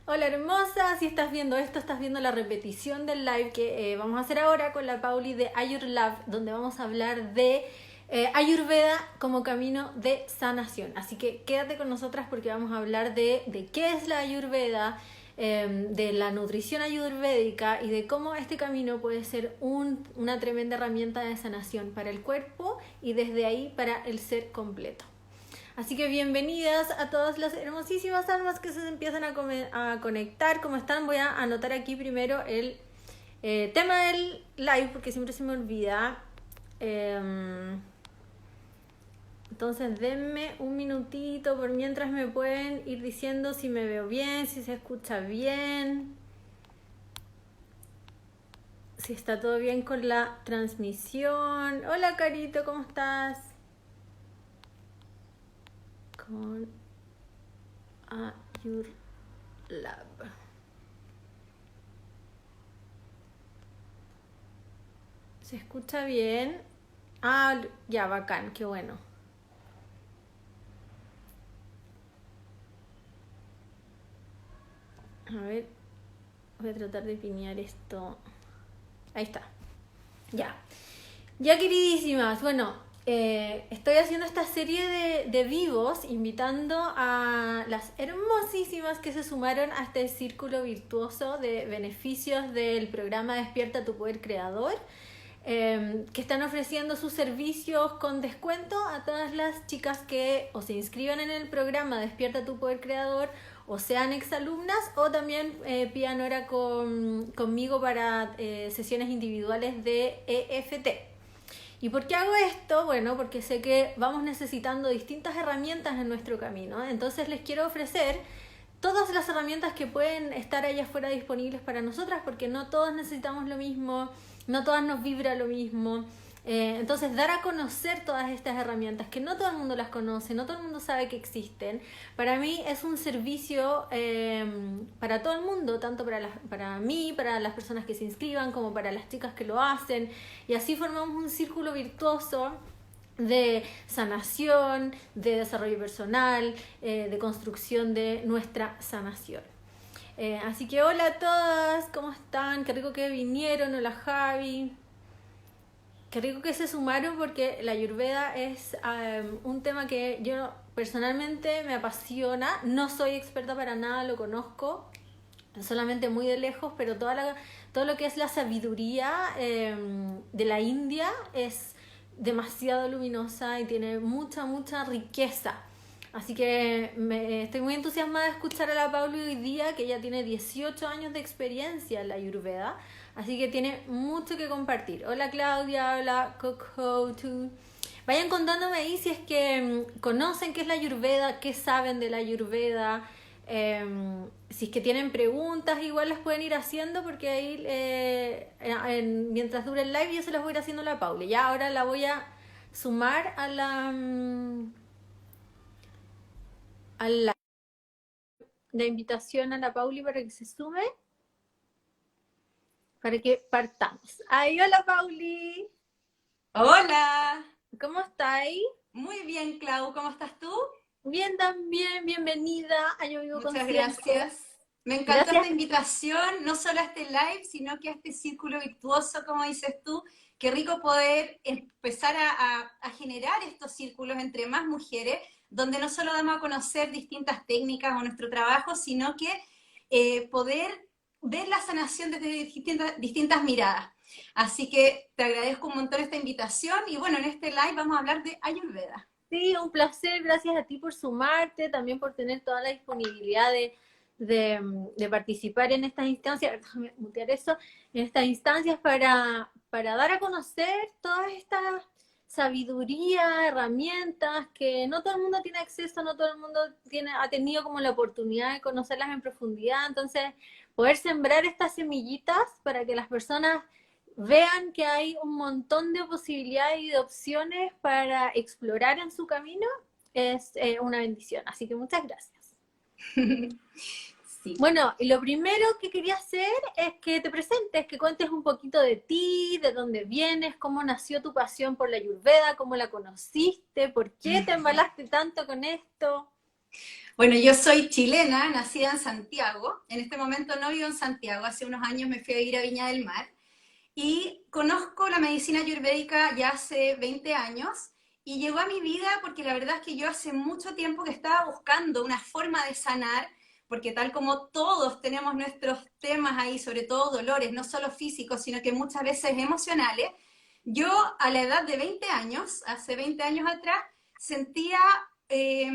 Hola hermosa, si estás viendo esto, estás viendo la repetición del live que vamos a hacer ahora con la Pauli de Ayurlab, donde vamos a hablar de Ayurveda como camino de sanación. Así que quédate con nosotras porque vamos a hablar de qué es la Ayurveda, de la nutrición ayurvédica y de cómo este camino puede ser una tremenda herramienta de sanación para el cuerpo y desde ahí para el ser completo. Así que bienvenidas a todas las hermosísimas almas que se empiezan a conectar. ¿Cómo están? Voy a anotar aquí primero el tema del live porque siempre se me olvida. Entonces denme un minutito por mientras me pueden ir diciendo si me veo bien, si se escucha bien, si está todo bien con la transmisión. Hola Carito, ¿cómo estás? Con Ayurlab. ¿Se escucha bien? Ah, ya, bacán, qué bueno. A ver, voy a tratar de pinear esto. Ahí está. Ya. Ya, queridísimas. Bueno, estoy haciendo esta serie de vivos invitando a las hermosísimas que se sumaron a este círculo virtuoso de beneficios del programa Despierta tu Poder Creador. Que están ofreciendo sus servicios con descuento a todas las chicas que o se inscriban en el programa Despierta tu Poder Creador o sean exalumnas o también pidan hora conmigo para sesiones individuales de EFT. ¿Y por qué hago esto? Bueno, porque sé que vamos necesitando distintas herramientas en nuestro camino. Entonces les quiero ofrecer todas las herramientas que pueden estar allá afuera disponibles para nosotras, porque no todas necesitamos lo mismo, no todas nos vibra lo mismo. Entonces dar a conocer todas estas herramientas que no todo el mundo las conoce, no todo el mundo sabe que existen, para mí es un servicio para todo el mundo, tanto para mí, para las personas que se inscriban, como para las chicas que lo hacen, y así formamos un círculo virtuoso de sanación, de desarrollo personal, de construcción de nuestra sanación. Así que hola a todas, ¿cómo están? Qué rico que vinieron, hola Javi. Qué rico que se sumaron porque la Ayurveda es un tema que yo personalmente me apasiona. No soy experta para nada, lo conozco solamente muy de lejos, pero todo lo que es la sabiduría de la India es demasiado luminosa y tiene mucha riqueza. Así que estoy muy entusiasmada de escuchar a la Pauli hoy día, que ella tiene 18 años de experiencia en la Ayurveda, así que tiene mucho que compartir. Hola Claudia, hola Coco. Vayan contándome ahí si es que conocen qué es la Ayurveda, qué saben de la Ayurveda. Si es que tienen preguntas, igual las pueden ir haciendo porque ahí mientras dure el live yo se las voy a ir haciendo a la Pauli. Ya ahora la voy a sumar a la invitación a la Pauli para que se sume, para que partamos. Ahí, hola Pauli, Hola, ¿cómo estáis? muy bien, Clau, ¿cómo estás tú? Bien también, bienvenida a Yo Vivo Muchas Consciente. gracias. Me encantó Gracias. esta invitación, no solo a este live, sino que a este círculo virtuoso, como dices tú. Qué rico poder empezar a generar estos círculos entre más mujeres, donde no solo damos a conocer distintas técnicas o nuestro trabajo, sino que poder ver la sanación desde distintas miradas. Así que te agradezco un montón esta invitación y bueno, en este live vamos a hablar de Ayurveda. Sí, un placer, gracias a ti por sumarte, también por tener toda la disponibilidad de participar en estas instancias, déjame mutear eso, en estas instancias para dar a conocer todas estas sabiduría, herramientas que no todo el mundo tiene acceso, no todo el mundo ha tenido como la oportunidad de conocerlas en profundidad, entonces poder sembrar estas semillitas para que las personas vean que hay un montón de posibilidades y de opciones para explorar en su camino, es una bendición. Así que muchas gracias. Sí. Bueno, y lo primero que quería hacer es que te presentes, que cuentes un poquito de ti, de dónde vienes, cómo nació tu pasión por la Ayurveda, cómo la conociste, por qué te embalaste tanto con esto. Bueno, yo soy chilena, nacida en Santiago. En este momento no vivo en Santiago. Hace unos años me fui a vivir a Viña del Mar. Y conozco la medicina ayurvédica ya hace 20 años y llegó a mi vida porque la verdad es que yo hace mucho tiempo que estaba buscando una forma de sanar, porque tal como todos tenemos nuestros temas ahí, sobre todo dolores, no solo físicos, sino que muchas veces emocionales, yo a la edad de 20 años, hace 20 años atrás, sentía, eh,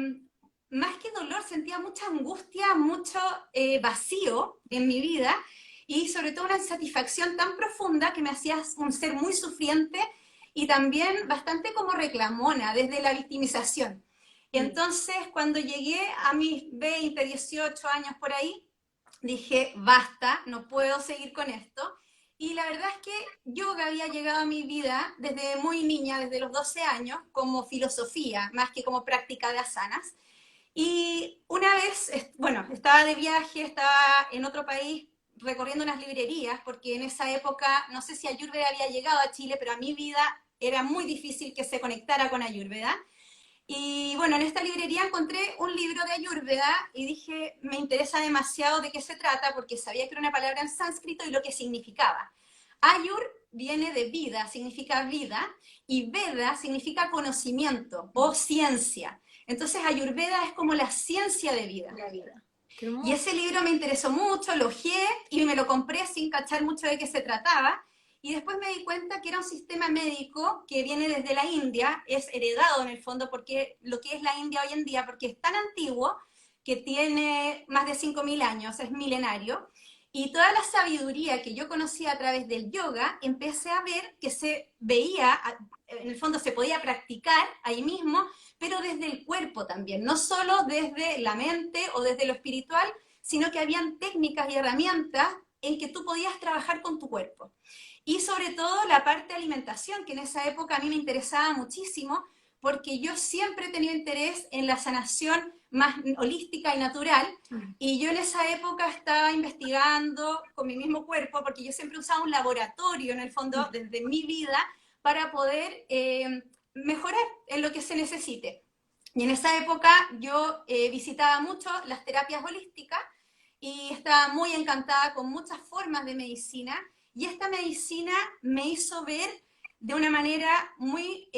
más que dolor, sentía mucha angustia, mucho vacío en mi vida y sobre todo una insatisfacción tan profunda que me hacía un ser muy sufriente y también bastante como reclamona desde la victimización. Y entonces cuando llegué a mis 20, 18 años por ahí, dije, basta, no puedo seguir con esto. Y la verdad es que yoga había llegado a mi vida desde muy niña, desde los 12 años, como filosofía, más que como práctica de asanas. Y una vez, bueno, estaba de viaje, estaba en otro país recorriendo unas librerías, porque en esa época, no sé si Ayurveda había llegado a Chile, pero a mi vida era muy difícil que se conectara con Ayurveda. Y bueno, en esta librería encontré un libro de Ayurveda y dije, me interesa demasiado de qué se trata, porque sabía que era una palabra en sánscrito y lo que significaba. Ayur viene de vida, significa vida, y Veda significa conocimiento o ciencia. Entonces Ayurveda es como la ciencia de vida. La vida. Y ese libro me interesó mucho, lo hojeé y me lo compré sin cachar mucho de qué se trataba. Y después me di cuenta que era un sistema médico que viene desde la India, es heredado en el fondo porque lo que es la India hoy en día, porque es tan antiguo que tiene más de 5.000 años, es milenario. Y toda la sabiduría que yo conocía a través del yoga, empecé a ver que se veía, en el fondo se podía practicar ahí mismo, pero desde el cuerpo también, no solo desde la mente o desde lo espiritual, sino que habían técnicas y herramientas en que tú podías trabajar con tu cuerpo. Y sobre todo la parte de alimentación, que en esa época a mí me interesaba muchísimo, porque yo siempre he tenido interés en la sanación más holística y natural, y yo en esa época estaba investigando con mi mismo cuerpo, porque yo siempre usaba un laboratorio en el fondo desde mi vida para poder mejorar en lo que se necesite. Y en esa época yo visitaba mucho las terapias holísticas y estaba muy encantada con muchas formas de medicina, y esta medicina me hizo ver de una manera muy,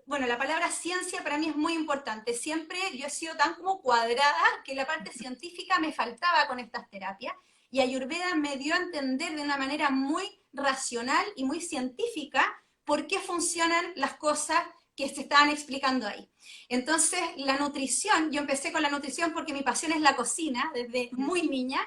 bueno, la palabra ciencia para mí es muy importante. Siempre yo he sido tan como cuadrada que la parte científica me faltaba con estas terapias, y Ayurveda me dio a entender de una manera muy racional y muy científica por qué funcionan las cosas que se estaban explicando ahí. Entonces, la nutrición, yo empecé con la nutrición porque mi pasión es la cocina desde muy niña,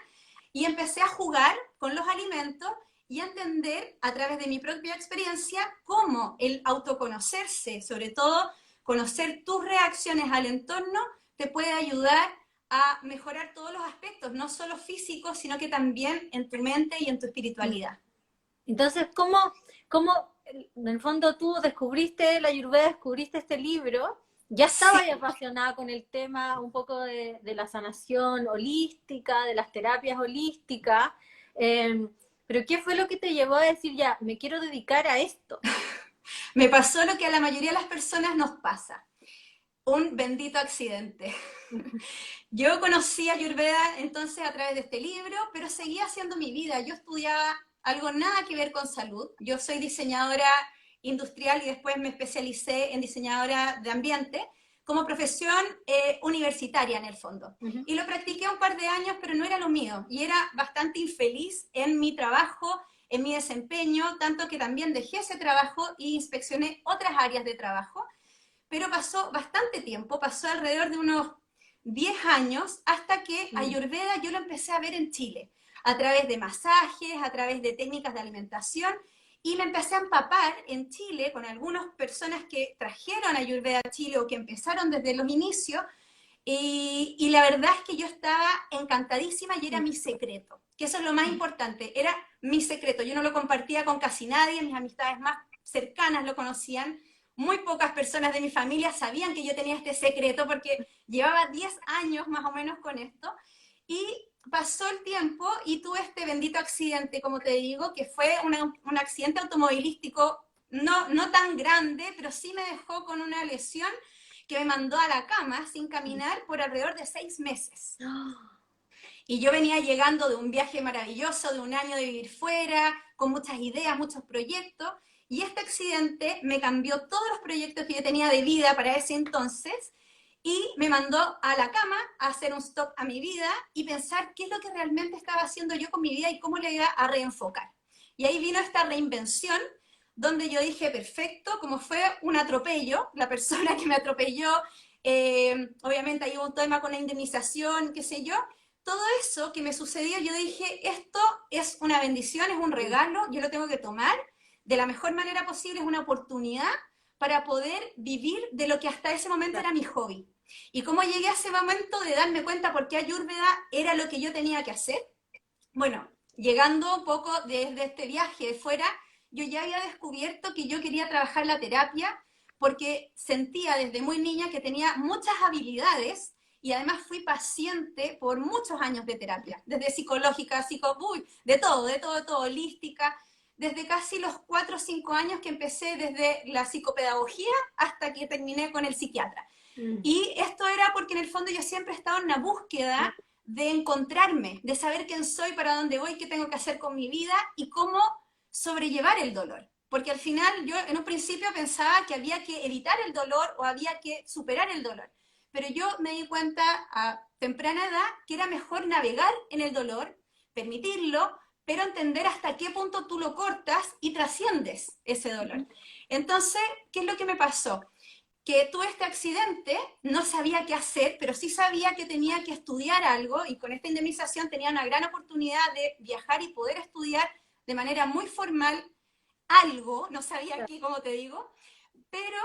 y empecé a jugar con los alimentos y a entender a través de mi propia experiencia cómo el autoconocerse, sobre todo conocer tus reacciones al entorno, te puede ayudar a mejorar todos los aspectos, no solo físicos, sino que también en tu mente y en tu espiritualidad. Entonces, ¿cómo en el fondo tú descubriste la Ayurveda, descubriste este libro? Ya estaba Sí. apasionada con el tema un poco de la sanación holística, de las terapias holísticas, pero ¿qué fue lo que te llevó a decir, ya, me quiero dedicar a esto? Me pasó lo que a la mayoría de las personas nos pasa, un bendito accidente. Yo conocí a Ayurveda entonces a través de este libro, pero seguía haciendo mi vida. Yo estudiaba algo nada que ver con salud. Yo soy diseñadora industrial y después me especialicé en diseñadora de ambiente como profesión universitaria en el fondo. Y lo practiqué un par de años, pero no era lo mío. Y era bastante infeliz en mi trabajo, en mi desempeño, tanto que también dejé ese trabajo y inspeccioné otras áreas de trabajo. Pero pasó bastante tiempo, pasó alrededor de unos 10 años, hasta que Ayurveda yo lo empecé a ver en Chile, a través de masajes, a través de técnicas de alimentación, y me empecé a empapar en Chile con algunas personas que trajeron Ayurveda a Chile o que empezaron desde los inicios, y la verdad es que yo estaba encantadísima y era mi secreto, que eso es lo más importante, era mi secreto. Yo no lo compartía con casi nadie, mis amistades más cercanas lo conocían, muy pocas personas de mi familia sabían que yo tenía este secreto porque llevaba 10 años más o menos con esto, y pasó el tiempo y tuve este bendito accidente, como te digo, que fue un accidente automovilístico no tan grande, pero sí me dejó con una lesión que me mandó a la cama sin caminar por alrededor de 6 meses. Y yo venía llegando de un viaje maravilloso, de un año de vivir fuera, con muchas ideas, muchos proyectos, y este accidente me cambió todos los proyectos que yo tenía de vida para ese entonces, y me mandó a la cama a hacer un stop a mi vida y pensar qué es lo que realmente estaba haciendo yo con mi vida y cómo le iba a reenfocar. Y ahí vino esta reinvención, donde yo dije, perfecto, como fue un atropello, la persona que me atropelló, obviamente ahí hubo un tema con la indemnización, qué sé yo, todo eso que me sucedió, yo dije, esto es una bendición, es un regalo, yo lo tengo que tomar de la mejor manera posible, es una oportunidad para poder vivir de lo que hasta ese momento era mi hobby. Y cómo llegué a ese momento de darme cuenta por qué Ayurveda era lo que yo tenía que hacer. Bueno, llegando un poco desde este viaje de fuera, yo ya había descubierto que yo quería trabajar la terapia porque sentía desde muy niña que tenía muchas habilidades y además fui paciente por muchos años de terapia, desde psicológica, de todo, de todo, holística, desde casi los 4 o 5 años que empecé desde la psicopedagogía hasta que terminé con el psiquiatra. Y esto era porque en el fondo yo siempre he estado en una búsqueda de encontrarme, de saber quién soy, para dónde voy, qué tengo que hacer con mi vida y cómo sobrellevar el dolor. Porque al final yo en un principio pensaba que había que evitar el dolor o había que superar el dolor. Pero yo me di cuenta a temprana edad que era mejor navegar en el dolor, permitirlo, pero entender hasta qué punto tú lo cortas y trasciendes ese dolor. Entonces, ¿qué es lo que me pasó? Que tuve este accidente, no sabía qué hacer, pero sí sabía que tenía que estudiar algo y con esta indemnización tenía una gran oportunidad de viajar y poder estudiar de manera muy formal algo, no sabía qué, como te digo, pero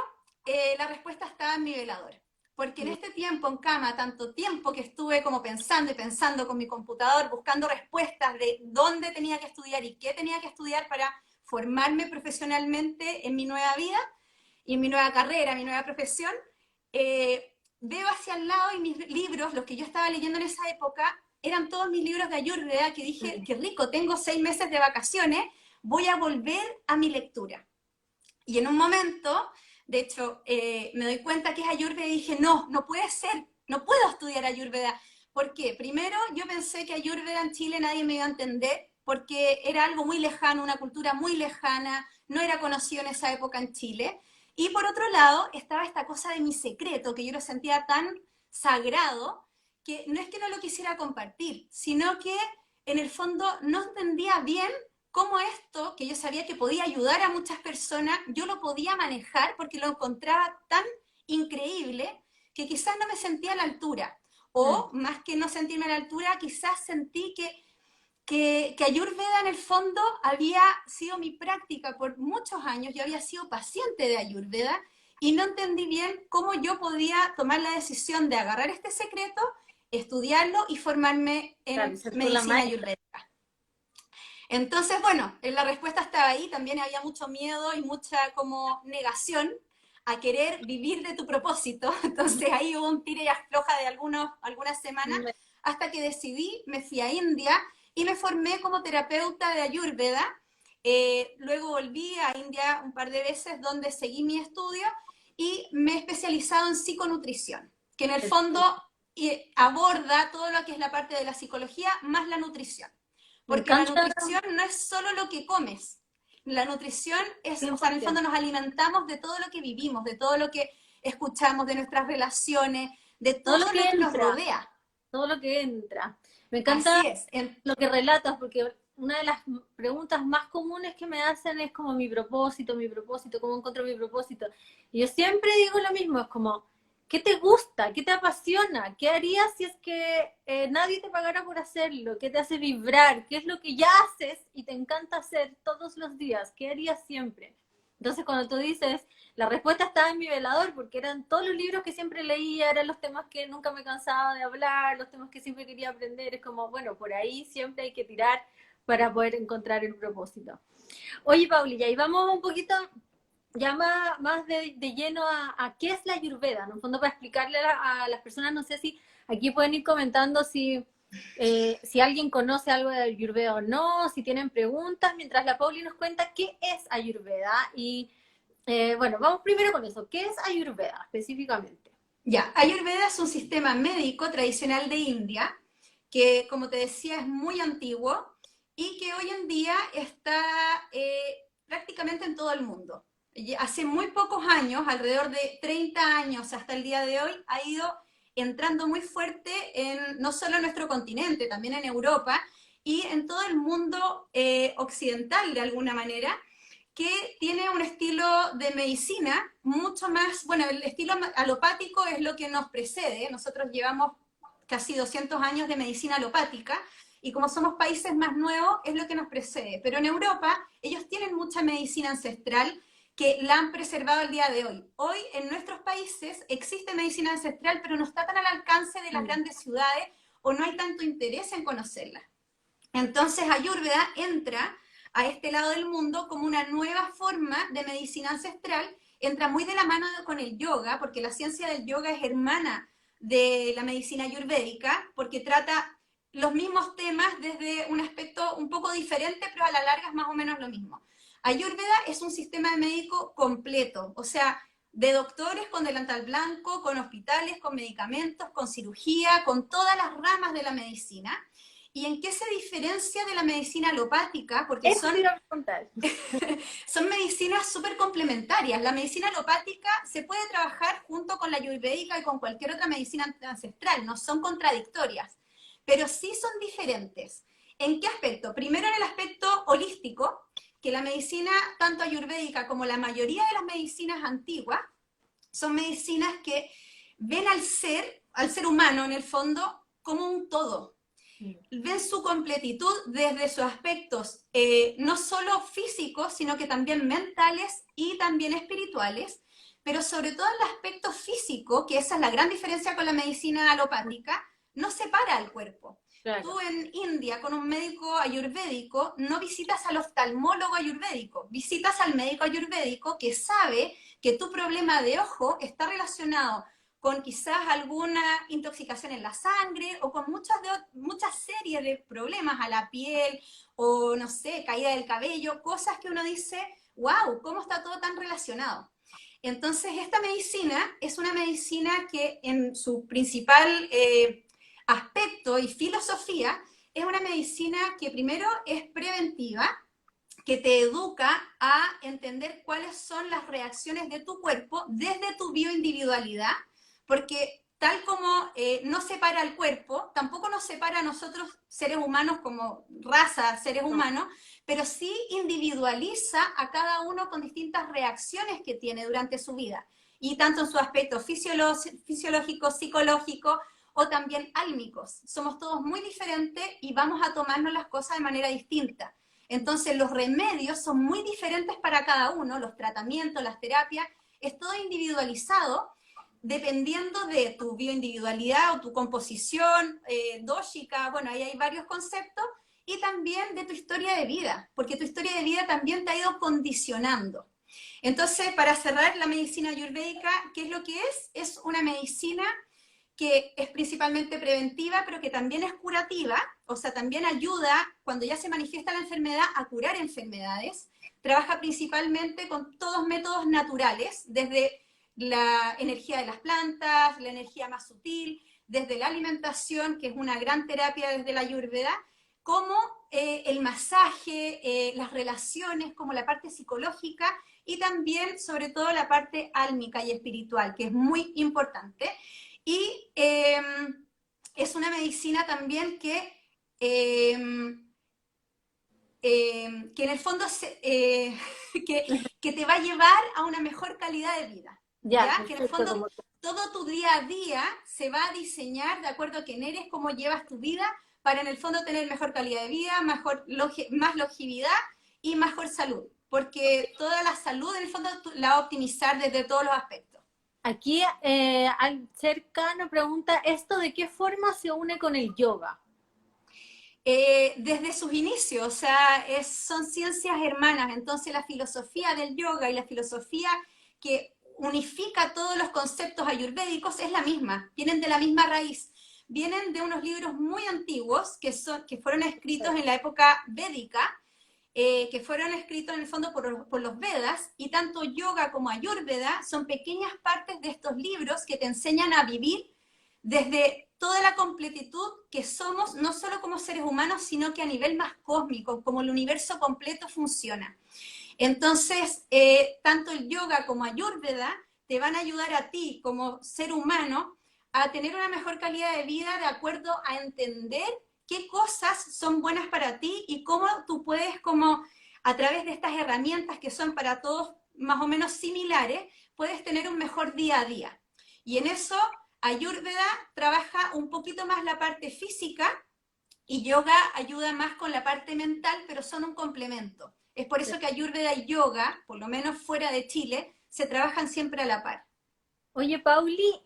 la respuesta estaba en mi velador. Porque en este tiempo en cama, tanto tiempo que estuve como pensando y pensando con mi computador, buscando respuestas de dónde tenía que estudiar y qué tenía que estudiar para formarme profesionalmente en mi nueva vida y en mi nueva carrera, mi nueva profesión, veo hacia el lado y mis libros, los que yo estaba leyendo en esa época, eran todos mis libros de Ayurveda, que dije, qué rico, tengo 6 meses de vacaciones, voy a volver a mi lectura. Y en un momento, de hecho, me doy cuenta que es Ayurveda y dije, no, no puede ser, no puedo estudiar Ayurveda. ¿Por qué? Primero, yo pensé que Ayurveda en Chile nadie me iba a entender, porque era algo muy lejano, una cultura muy lejana, no era conocido en esa época en Chile. Y por otro lado, estaba esta cosa de mi secreto, que yo lo sentía tan sagrado, que no es que no lo quisiera compartir, sino que en el fondo no entendía bien cómo esto, que yo sabía que podía ayudar a muchas personas, yo lo podía manejar porque lo encontraba tan increíble que quizás no me sentía a la altura. O más que no sentirme a la altura, quizás sentí que Ayurveda en el fondo había sido mi práctica por muchos años, yo había sido paciente de Ayurveda y no entendí bien cómo yo podía tomar la decisión de agarrar este secreto, estudiarlo y formarme en medicina ayurvédica. Entonces, bueno, la respuesta estaba ahí, también había mucho miedo y mucha como negación a querer vivir de tu propósito, entonces ahí hubo un tire y afloja de algunas semanas, hasta que decidí, me fui a India y me formé como terapeuta de Ayurveda, luego volví a India un par de veces donde seguí mi estudio y me he especializado en psiconutrición, que en el fondo aborda todo lo que es la parte de la psicología más la nutrición. Porque la nutrición no es solo lo que comes. La nutrición es, o sea, en el fondo nos alimentamos de todo lo que vivimos, de todo lo que escuchamos, de nuestras relaciones, de todo lo que nos rodea. Todo lo que entra. Me encanta lo que relatas, porque una de las preguntas más comunes que me hacen es como mi propósito, cómo encuentro mi propósito. Y yo siempre digo lo mismo, es como, ¿qué te gusta? ¿Qué te apasiona? ¿Qué harías si es que nadie te pagara por hacerlo? ¿Qué te hace vibrar? ¿Qué es lo que ya haces y te encanta hacer todos los días? ¿Qué harías siempre? Entonces cuando tú dices, la respuesta estaba en mi velador, porque eran todos los libros que siempre leía, eran los temas que nunca me cansaba de hablar, los temas que siempre quería aprender, es como, bueno, por ahí siempre hay que tirar para poder encontrar el propósito. Oye, Pauli, y vamos un poquito ya más de lleno a qué es la Ayurveda, ¿no? En fondo para explicarle a las personas, no sé si aquí pueden ir comentando si alguien conoce algo de Ayurveda o no, si tienen preguntas, mientras la Pauli nos cuenta qué es Ayurveda. Y bueno, vamos primero con eso. ¿Qué es Ayurveda específicamente? Ya, Ayurveda es un sistema médico tradicional de India que, como te decía, es muy antiguo y que hoy en día está prácticamente en todo el mundo. Hace muy pocos años, alrededor de 30 años hasta el día de hoy, ha ido entrando muy fuerte en no solo en nuestro continente, también en Europa y en todo el mundo occidental de alguna manera, que tiene un estilo de medicina mucho más, bueno, el estilo alopático es lo que nos precede, nosotros llevamos casi 200 años de medicina alopática, y como somos países más nuevos, es lo que nos precede. Pero en Europa, ellos tienen mucha medicina ancestral que la han preservado al día de hoy. Hoy en nuestros países existe medicina ancestral, pero no está tan al alcance de las grandes ciudades o no hay tanto interés en conocerla. Entonces Ayurveda entra a este lado del mundo como una nueva forma de medicina ancestral, entra muy de la mano con el yoga, porque la ciencia del yoga es hermana de la medicina ayurvédica, porque trata los mismos temas desde un aspecto un poco diferente, pero a la larga es más o menos lo mismo. Ayurveda es un sistema médico completo, o sea, de doctores con delantal blanco, con hospitales, con medicamentos, con cirugía, con todas las ramas de la medicina. ¿Y en qué se diferencia de la medicina alopática? Porque Eso te iba a preguntar. son medicinas súper complementarias. La medicina alopática se puede trabajar junto con la ayurvédica y con cualquier otra medicina ancestral, no son contradictorias, pero sí son diferentes. ¿En qué aspecto? Primero en el aspecto holístico, que la medicina tanto ayurvédica como la mayoría de las medicinas antiguas son medicinas que ven al ser humano en el fondo como un todo, ven su completitud desde sus aspectos no solo físicos, sino que también mentales y también espirituales, pero sobre todo el aspecto físico, que esa es la gran diferencia con la medicina alopática, no separa el cuerpo. Claro. Tú en India con un médico ayurvédico no visitas al oftalmólogo ayurvédico, visitas al médico ayurvédico que sabe que tu problema de ojo está relacionado con quizás alguna intoxicación en la sangre o con muchas series de problemas a la piel o, no sé, caída del cabello, cosas que uno dice, wow, ¿cómo está todo tan relacionado? Entonces, esta medicina es una medicina que en su principal aspecto y filosofía es una medicina que primero es preventiva, que te educa a entender cuáles son las reacciones de tu cuerpo desde tu bioindividualidad, porque tal como no separa el cuerpo, tampoco nos separa a nosotros seres humanos como raza, seres humanos, pero sí individualiza a cada uno con distintas reacciones que tiene durante su vida, y tanto en su aspecto fisiológico, psicológico o también álmicos. Somos todos muy diferentes y vamos a tomarnos las cosas de manera distinta. Entonces los remedios son muy diferentes para cada uno, los tratamientos, las terapias, es todo individualizado dependiendo de tu bioindividualidad o tu composición dóxica, bueno, ahí hay varios conceptos, y también de tu historia de vida, porque tu historia de vida también te ha ido condicionando. Entonces, para cerrar, la medicina ayurvédica, ¿qué es lo que es? Es una medicina que es principalmente preventiva, pero que también es curativa, o sea, también ayuda cuando ya se manifiesta la enfermedad a curar enfermedades. Trabaja principalmente con todos métodos naturales, desde la energía de las plantas, la energía más sutil, desde la alimentación, que es una gran terapia desde la Ayurveda, como el masaje, las relaciones, como la parte psicológica y también, sobre todo, la parte álmica y espiritual, que es muy importante. Y es una medicina también que en el fondo que te va a llevar a una mejor calidad de vida. ¿ya? Que en el fondo todo tu día a día se va a diseñar de acuerdo a quién eres, cómo llevas tu vida, para en el fondo tener mejor calidad de vida, más longevidad y mejor salud. Porque toda la salud en el fondo la va a optimizar desde todos los aspectos. Aquí cerca nos pregunta, ¿esto de qué forma se une con el yoga? Desde sus inicios, o sea, son ciencias hermanas, entonces la filosofía del yoga y la filosofía que unifica todos los conceptos ayurvédicos es la misma, vienen de la misma raíz, vienen de unos libros muy antiguos que fueron escritos en la época védica, que fueron escritos en el fondo por los Vedas, y tanto yoga como Ayurveda son pequeñas partes de estos libros que te enseñan a vivir desde toda la completitud que somos, no solo como seres humanos, sino que a nivel más cósmico, como el universo completo funciona. Entonces, tanto el yoga como Ayurveda te van a ayudar a ti como ser humano a tener una mejor calidad de vida de acuerdo a entender qué cosas son buenas para ti y cómo tú puedes, como a través de estas herramientas que son para todos más o menos similares, puedes tener un mejor día a día. Y en eso Ayurveda trabaja un poquito más la parte física y yoga ayuda más con la parte mental, pero son un complemento. Es por eso que Ayurveda y yoga, por lo menos fuera de Chile, se trabajan siempre a la par. Oye, Pauli,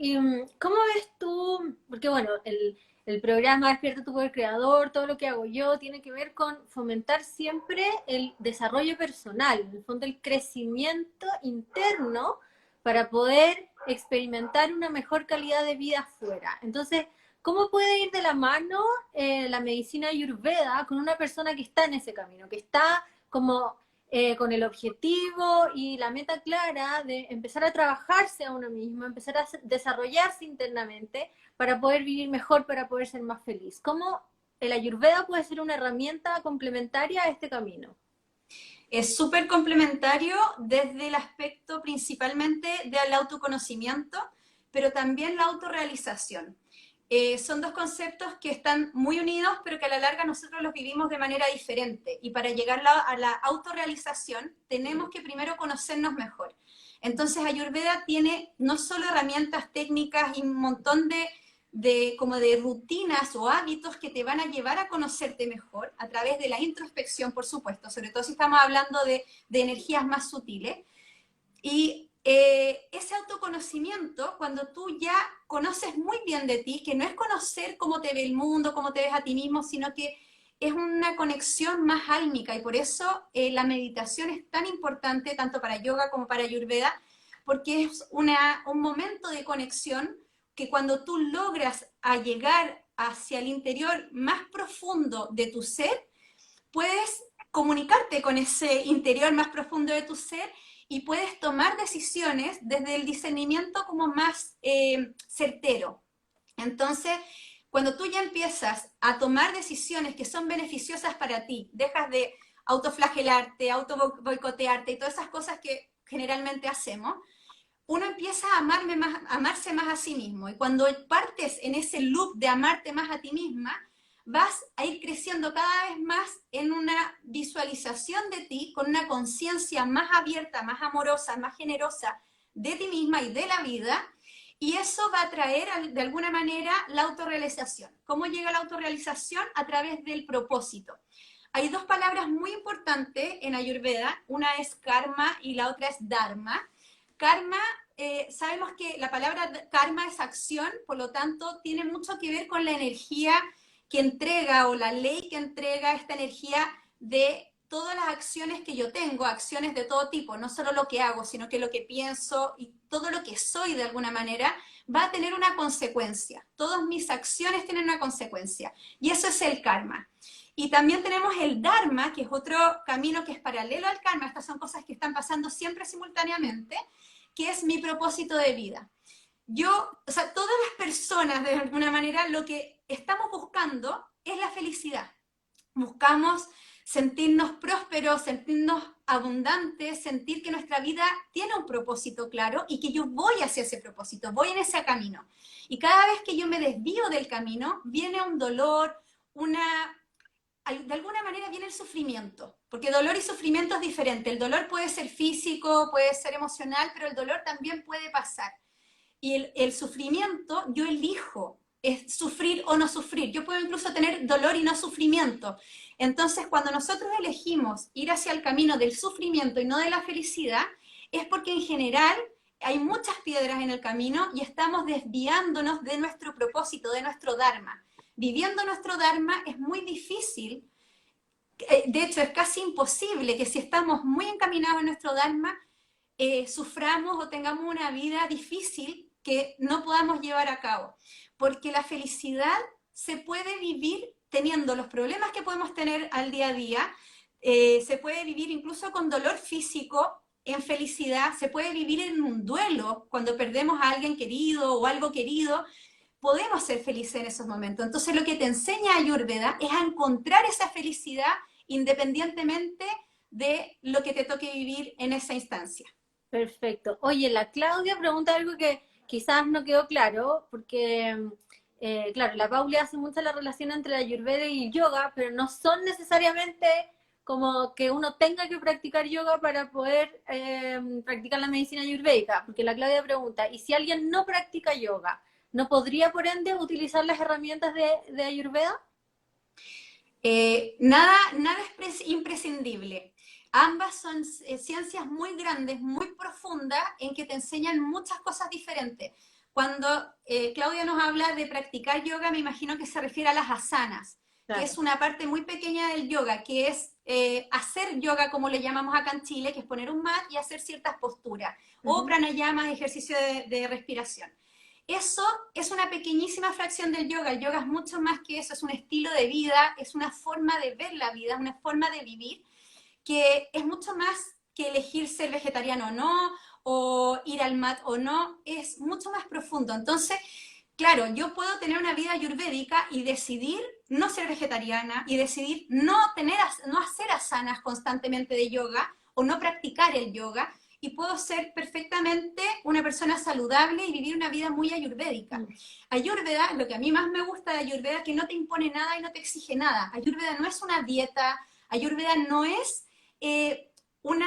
¿cómo ves tú? Porque bueno, el programa Despierta tu Poder Creador, todo lo que hago yo, tiene que ver con fomentar siempre el desarrollo personal, en el fondo el crecimiento interno para poder experimentar una mejor calidad de vida afuera. Entonces, ¿cómo puede ir de la mano la medicina ayurveda con una persona que está en ese camino, que está como con el objetivo y la meta clara de empezar a trabajarse a uno mismo, empezar a desarrollarse internamente para poder vivir mejor, para poder ser más feliz? ¿Cómo el Ayurveda puede ser una herramienta complementaria a este camino? Es súper complementario desde el aspecto principalmente del autoconocimiento, pero también la autorrealización. Son dos conceptos que están muy unidos, pero que a la larga nosotros los vivimos de manera diferente. Y para llegar a la autorrealización, tenemos que primero conocernos mejor. Entonces, Ayurveda tiene no solo herramientas técnicas y un montón como de rutinas o hábitos que te van a llevar a conocerte mejor a través de la introspección, por supuesto, sobre todo si estamos hablando de energías más sutiles. Y ese autoconocimiento, cuando tú ya conoces muy bien de ti, que no es conocer cómo te ve el mundo, cómo te ves a ti mismo, sino que es una conexión más álmica, y por eso la meditación es tan importante tanto para yoga como para Ayurveda, porque es un momento de conexión que cuando tú logras a llegar hacia el interior más profundo de tu ser, puedes comunicarte con ese interior más profundo de tu ser y puedes tomar decisiones desde el discernimiento como más certero. Entonces, cuando tú ya empiezas a tomar decisiones que son beneficiosas para ti, dejas de autoflagelarte, autoboicotearte y todas esas cosas que generalmente hacemos, uno empieza a amarse más a sí mismo. Y cuando partes en ese loop de amarte más a ti misma, vas a ir creciendo cada vez más en una visualización de ti, con una conciencia más abierta, más amorosa, más generosa de ti misma y de la vida, y eso va a traer de alguna manera la autorrealización. ¿Cómo llega la autorrealización? A través del propósito. Hay dos palabras muy importantes en Ayurveda, una es karma y la otra es dharma. Karma, sabemos que la palabra karma es acción, por lo tanto tiene mucho que ver con la energía que entrega, o la ley que entrega esta energía de todas las acciones que yo tengo, acciones de todo tipo, no solo lo que hago, sino que lo que pienso y todo lo que soy de alguna manera va a tener una consecuencia. Todas mis acciones tienen una consecuencia, y eso es el karma. Y también tenemos el dharma, que es otro camino que es paralelo al karma. Estas son cosas que están pasando siempre simultáneamente, que es mi propósito de vida. O sea, todas las personas, de alguna manera, lo que estamos buscando es la felicidad. Buscamos sentirnos prósperos, sentirnos abundantes, sentir que nuestra vida tiene un propósito claro y que yo voy hacia ese propósito, voy en ese camino. Y cada vez que yo me desvío del camino, viene un dolor, de alguna manera viene el sufrimiento, porque dolor y sufrimiento es diferente. El dolor puede ser físico, puede ser emocional, pero el dolor también puede pasar. Y el sufrimiento, yo elijo es sufrir o no sufrir. Yo puedo incluso tener dolor y no sufrimiento. Entonces, cuando nosotros elegimos ir hacia el camino del sufrimiento y no de la felicidad, es porque en general hay muchas piedras en el camino y estamos desviándonos de nuestro propósito, de nuestro dharma. Viviendo nuestro dharma es muy difícil, de hecho es casi imposible que si estamos muy encaminados en nuestro dharma, suframos o tengamos una vida difícil que no podamos llevar a cabo, porque la felicidad se puede vivir teniendo los problemas que podemos tener al día a día, se puede vivir incluso con dolor físico, en felicidad, se puede vivir en un duelo cuando perdemos a alguien querido o algo querido, podemos ser felices en esos momentos. Entonces lo que te enseña Ayurveda es a encontrar esa felicidad independientemente de lo que te toque vivir en esa instancia. Perfecto. Oye, la Claudia pregunta algo que quizás no quedó claro, porque, claro, la Pauli hace mucho la relación entre la Ayurveda y el yoga, pero no son necesariamente como que uno tenga que practicar yoga para poder practicar la medicina ayurvédica, porque la Claudia pregunta, ¿y si alguien no practica yoga, no podría por ende utilizar las herramientas de Ayurveda? Nada es imprescindible. Ambas son ciencias muy grandes, muy profundas, en que te enseñan muchas cosas diferentes. Cuando Claudia nos habla de practicar yoga, me imagino que se refiere a las asanas, que Claro. es una parte muy pequeña del yoga, que es hacer yoga como le llamamos acá en Chile, que es poner un mat y hacer ciertas posturas, o Ujú. pranayamas, ejercicio de respiración. Eso es una pequeñísima fracción del yoga. El yoga es mucho más que eso, es un estilo de vida, es una forma de ver la vida, es una forma de vivir, que es mucho más que elegir ser vegetariano o no, o ir al mat o no, es mucho más profundo. Entonces, claro, yo puedo tener una vida ayurvédica y decidir no ser vegetariana y decidir no hacer asanas constantemente de yoga o no practicar el yoga y puedo ser perfectamente una persona saludable y vivir una vida muy ayurvédica. Mm. Ayurveda, lo que a mí más me gusta de Ayurveda es que no te impone nada y no te exige nada. Ayurveda no es una dieta, Ayurveda no es eh, una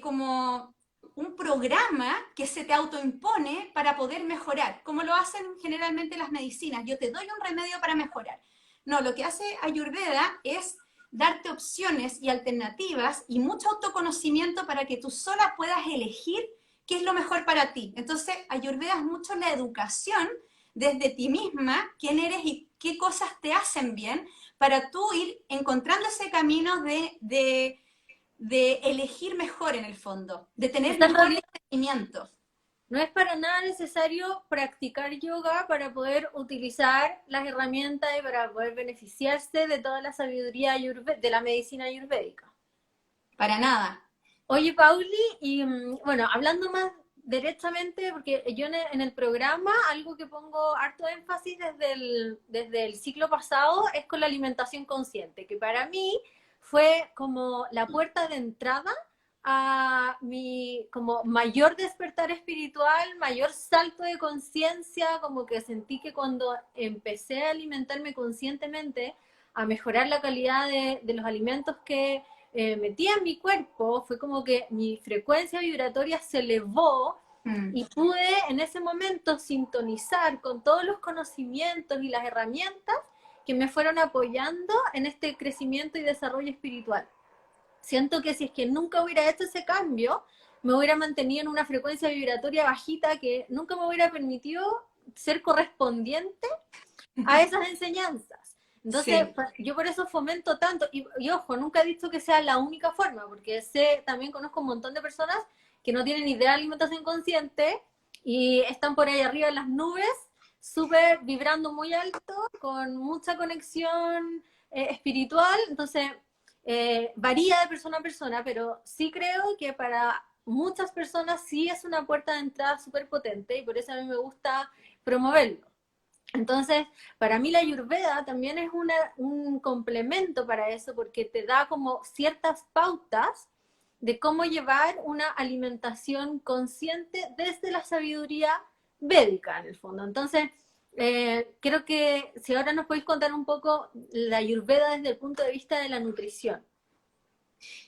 como un programa que se te autoimpone para poder mejorar, como lo hacen generalmente las medicinas. Yo te doy un remedio para mejorar. No, lo que hace Ayurveda es darte opciones y alternativas y mucho autoconocimiento para que tú sola puedas elegir qué es lo mejor para ti. Entonces, Ayurveda es mucho la educación desde ti misma, quién eres y qué cosas te hacen bien, para tú ir encontrando ese camino de elegir mejor en el fondo, de O tener sea, en mejor realidad discernimiento. no es para nada necesario practicar yoga para poder utilizar las herramientas y para poder beneficiarse de toda la sabiduría de la medicina ayurvédica. Para nada. Oye, Pauli, y bueno, hablando más derechamente, porque yo en el programa algo que pongo harto énfasis desde el ciclo pasado es con la alimentación consciente, que para mí fue como la puerta de entrada a mi como mayor despertar espiritual, mayor salto de conciencia, como que sentí que cuando empecé a alimentarme conscientemente, a mejorar la calidad de los alimentos que metía en mi cuerpo, fue como que mi frecuencia vibratoria se elevó Mm. y pude en ese momento sintonizar con todos los conocimientos y las herramientas que me fueron apoyando en este crecimiento y desarrollo espiritual. Siento que si es que nunca hubiera hecho ese cambio, me hubiera mantenido en una frecuencia vibratoria bajita que nunca me hubiera permitido ser correspondiente a esas enseñanzas. Entonces, Sí. yo por eso fomento tanto, y ojo, nunca he dicho que sea la única forma, porque también conozco un montón de personas que no tienen idea de alimentación consciente y están por ahí arriba en las nubes, súper vibrando muy alto, con mucha conexión espiritual. Entonces, varía de persona a persona, pero sí creo que para muchas personas sí es una puerta de entrada súper potente y por eso a mí me gusta promoverlo. Entonces, para mí la Ayurveda también es un complemento para eso porque te da como ciertas pautas de cómo llevar una alimentación consciente desde la sabiduría védica, en el fondo. Entonces, creo que si ahora nos podéis contar un poco la Ayurveda desde el punto de vista de la nutrición.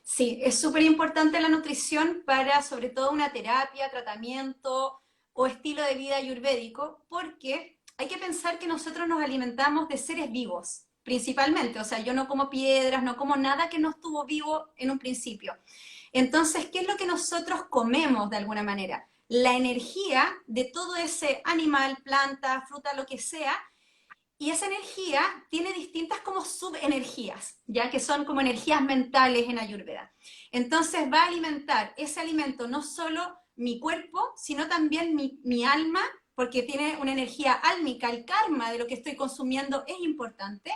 Sí, es súper importante la nutrición para sobre todo una terapia, tratamiento o estilo de vida ayurvédico, porque hay que pensar que nosotros nos alimentamos de seres vivos, principalmente. O sea, yo no como piedras, no como nada que no estuvo vivo en un principio. Entonces, ¿qué es lo que nosotros comemos de alguna manera? La energía de todo ese animal, planta, fruta, lo que sea, y esa energía tiene distintas como subenergías, ya que son como energías mentales en Ayurveda. Entonces va a alimentar ese alimento no solo mi cuerpo, sino también mi alma, porque tiene una energía álmica, el karma de lo que estoy consumiendo es importante,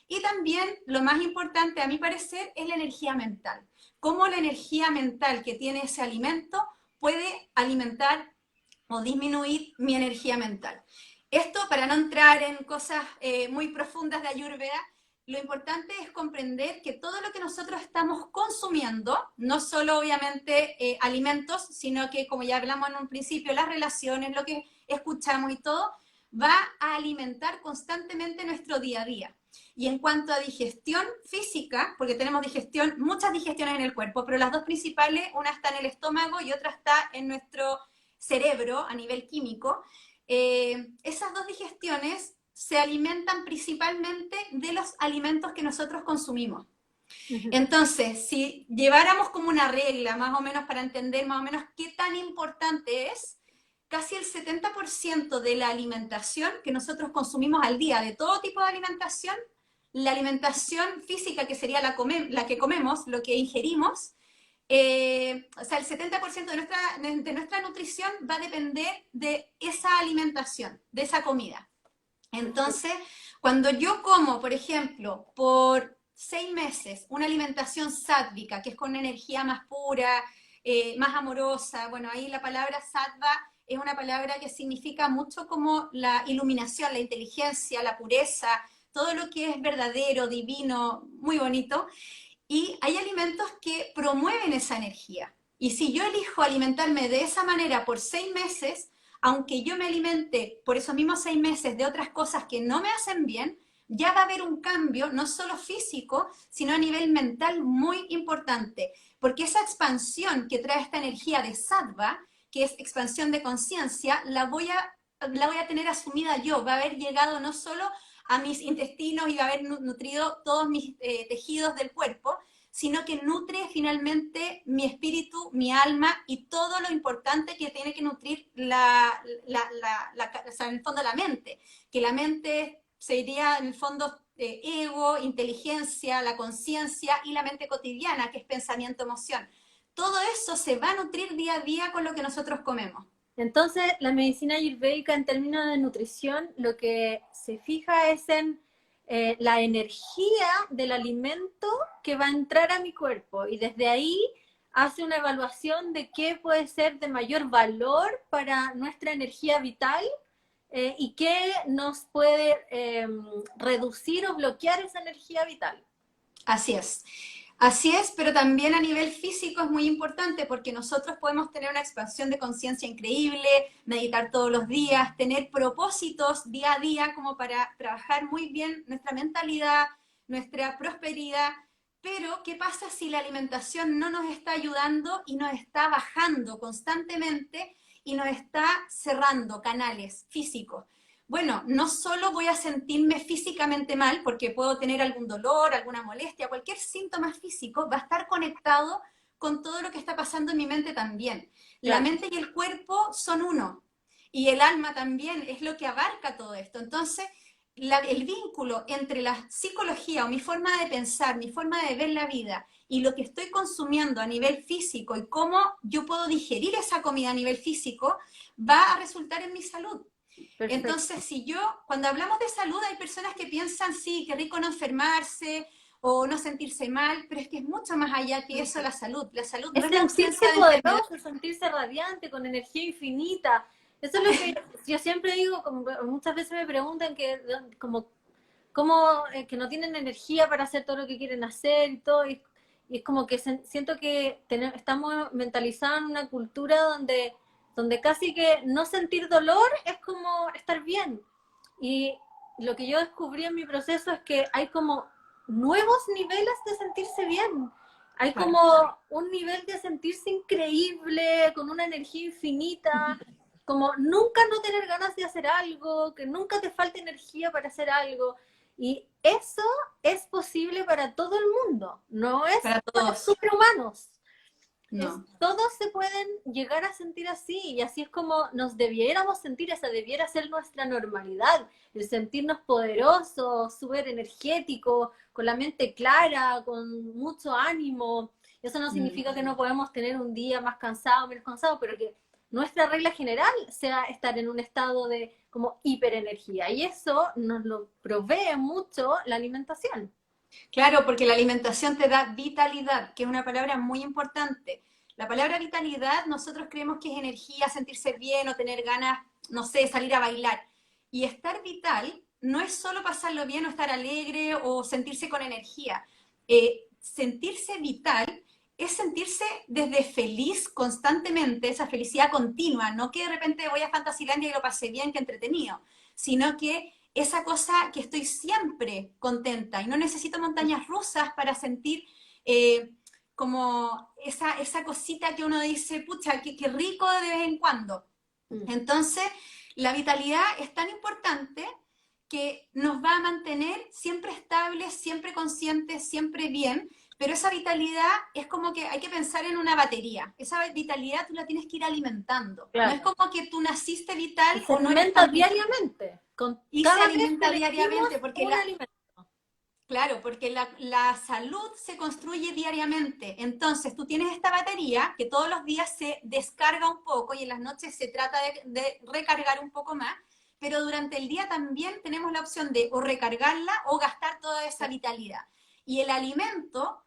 Y también, lo más importante a mi parecer, es la energía mental. Cómo la energía mental que tiene ese alimento puede alimentar o disminuir mi energía mental. Esto, para no entrar en cosas muy profundas de Ayurveda, lo importante es comprender que todo lo que nosotros estamos consumiendo, no solo obviamente alimentos, sino que, como ya hablamos en un principio, las relaciones, lo que escuchamos y todo, va a alimentar constantemente nuestro día a día. Y en cuanto a digestión física, porque tenemos digestión, muchas digestiones en el cuerpo, pero las dos principales, una está en el estómago y otra está en nuestro cerebro a nivel químico. Esas dos digestiones se alimentan principalmente de los alimentos que nosotros consumimos. Entonces, si lleváramos como una regla, más o menos para entender más o menos qué tan importante es, casi el 70% de la alimentación que nosotros consumimos al día, de todo tipo de alimentación, la alimentación física, que sería la que comemos, lo que ingerimos, o sea, el 70% de nuestra nutrición va a depender de esa alimentación, de esa comida. Entonces, cuando yo como, por ejemplo, por 6 meses una alimentación sádvica, que es con energía más pura, más amorosa, bueno, ahí la palabra sattva es una palabra que significa mucho como la iluminación, la inteligencia, la pureza, todo lo que es verdadero, divino, muy bonito. Y hay alimentos que promueven esa energía. Y si yo elijo alimentarme de esa manera por 6 meses, aunque yo me alimente por esos mismos 6 meses de otras cosas que no me hacen bien, ya va a haber un cambio, no solo físico, sino a nivel mental muy importante. Porque esa expansión que trae esta energía de sattva, que es expansión de conciencia, la voy a tener asumida yo, va a haber llegado no solo a mis intestinos y va a haber nutrido todos mis tejidos del cuerpo, sino que nutre finalmente mi espíritu, mi alma y todo lo importante que tiene que nutrir o sea, en el fondo la mente, que la mente sería en el fondo ego, inteligencia, la conciencia y la mente cotidiana, que es pensamiento, emoción. Todo eso se va a nutrir día a día con lo que nosotros comemos. Entonces, la medicina ayurvédica en términos de nutrición lo que se fija es en la energía del alimento que va a entrar a mi cuerpo y desde ahí hace una evaluación de qué puede ser de mayor valor para nuestra energía vital y qué nos puede reducir o bloquear esa energía vital. Así es. Así es, pero también a nivel físico es muy importante porque nosotros podemos tener una expansión de conciencia increíble, meditar todos los días, tener propósitos día a día como para trabajar muy bien nuestra mentalidad, nuestra prosperidad, pero ¿qué pasa si la alimentación no nos está ayudando y nos está bajando constantemente y nos está cerrando canales físicos? Bueno, no solo voy a sentirme físicamente mal, porque puedo tener algún dolor, alguna molestia, cualquier síntoma físico, va a estar conectado con todo lo que está pasando en mi mente también. La mente y el cuerpo son uno, y el alma también es lo que abarca todo esto. Entonces, el vínculo entre la psicología o mi forma de pensar, mi forma de ver la vida y lo que estoy consumiendo a nivel físico y cómo yo puedo digerir esa comida a nivel físico, va a resultar en mi salud. Perfecto. Entonces, si yo, cuando hablamos de salud, hay personas que piensan, sí, qué rico no enfermarse o no sentirse mal, pero es que es mucho más allá que eso la salud. La salud no es la sentirse poderoso, sentirse radiante, con energía infinita. Eso es lo que yo siempre digo, como muchas veces me preguntan que como que no tienen energía para hacer todo lo que quieren hacer y todo, y es como que siento que estamos mentalizados en una cultura donde casi que no sentir dolor es como estar bien. Y lo que yo descubrí en mi proceso es que hay como nuevos niveles de sentirse bien. Hay como un nivel de sentirse increíble, con una energía infinita, como nunca no tener ganas de hacer algo, que nunca te falte energía para hacer algo. Y eso es posible para todo el mundo, no es para todos los superhumanos. No. Todos se pueden llegar a sentir así, y así es como nos debiéramos sentir, esa debiera ser nuestra normalidad, el sentirnos poderosos, súper energéticos, con la mente clara, con mucho ánimo. Eso no significa que no podemos tener un día más cansado, menos cansado, pero que nuestra regla general sea estar en un estado de como hiperenergía. Y eso nos lo provee mucho la alimentación. Claro, porque la alimentación te da vitalidad, que es una palabra muy importante. La palabra vitalidad, nosotros creemos que es energía, sentirse bien o tener ganas, no sé, salir a bailar. Y estar vital no es solo pasarlo bien o estar alegre o sentirse con energía. Sentirse vital es sentirse desde feliz constantemente, esa felicidad continua, no que de repente voy a Fantasilandia y lo pasé bien, que entretenido, sino que esa cosa que estoy siempre contenta y no necesito montañas rusas para sentir como esa cosita que uno dice, pucha, qué rico de vez en cuando. Mm. Entonces, la vitalidad es tan importante que nos va a mantener siempre estables, siempre conscientes, siempre bien, pero esa vitalidad es como que hay que pensar en una batería. Esa vitalidad tú la tienes que ir alimentando. No es Claro. como que tú naciste Y vital se o no eres alimenta tan vital. diariamente, con Y se cada vez que alimenta elegimos diariamente, porque un alimento. claro, porque la salud se construye diariamente. Entonces, tú tienes esta batería que todos los días se descarga un poco y en las noches se trata de recargar un poco más, pero durante el día también tenemos la opción de o recargarla o gastar toda esa vitalidad. Y el alimento,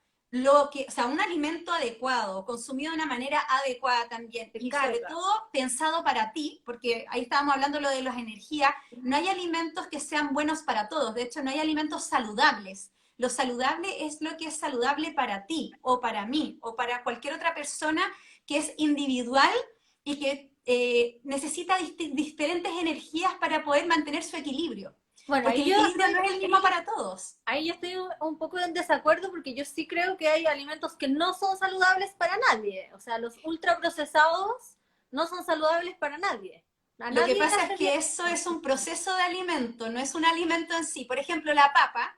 o sea, un alimento adecuado, consumido de una manera adecuada también, Se y sobre carga. todo pensado para ti, porque ahí estábamos hablando lo de las energías, no hay alimentos que sean buenos para todos, de hecho no hay alimentos saludables. Lo saludable es lo que es saludable para ti o para mí o para cualquier otra persona que es individual y que necesita diferentes energías para poder mantener su equilibrio. Bueno, Porque ahí el yo equilibrio estoy, no es el mismo para todos. ahí yo estoy un poco en desacuerdo porque yo sí creo que hay alimentos que no son saludables para nadie. O sea, los ultraprocesados no son saludables para nadie. A Lo que nadie le pasa es hace bien. que eso es un proceso de alimento, no es un alimento en sí. Por ejemplo, la papa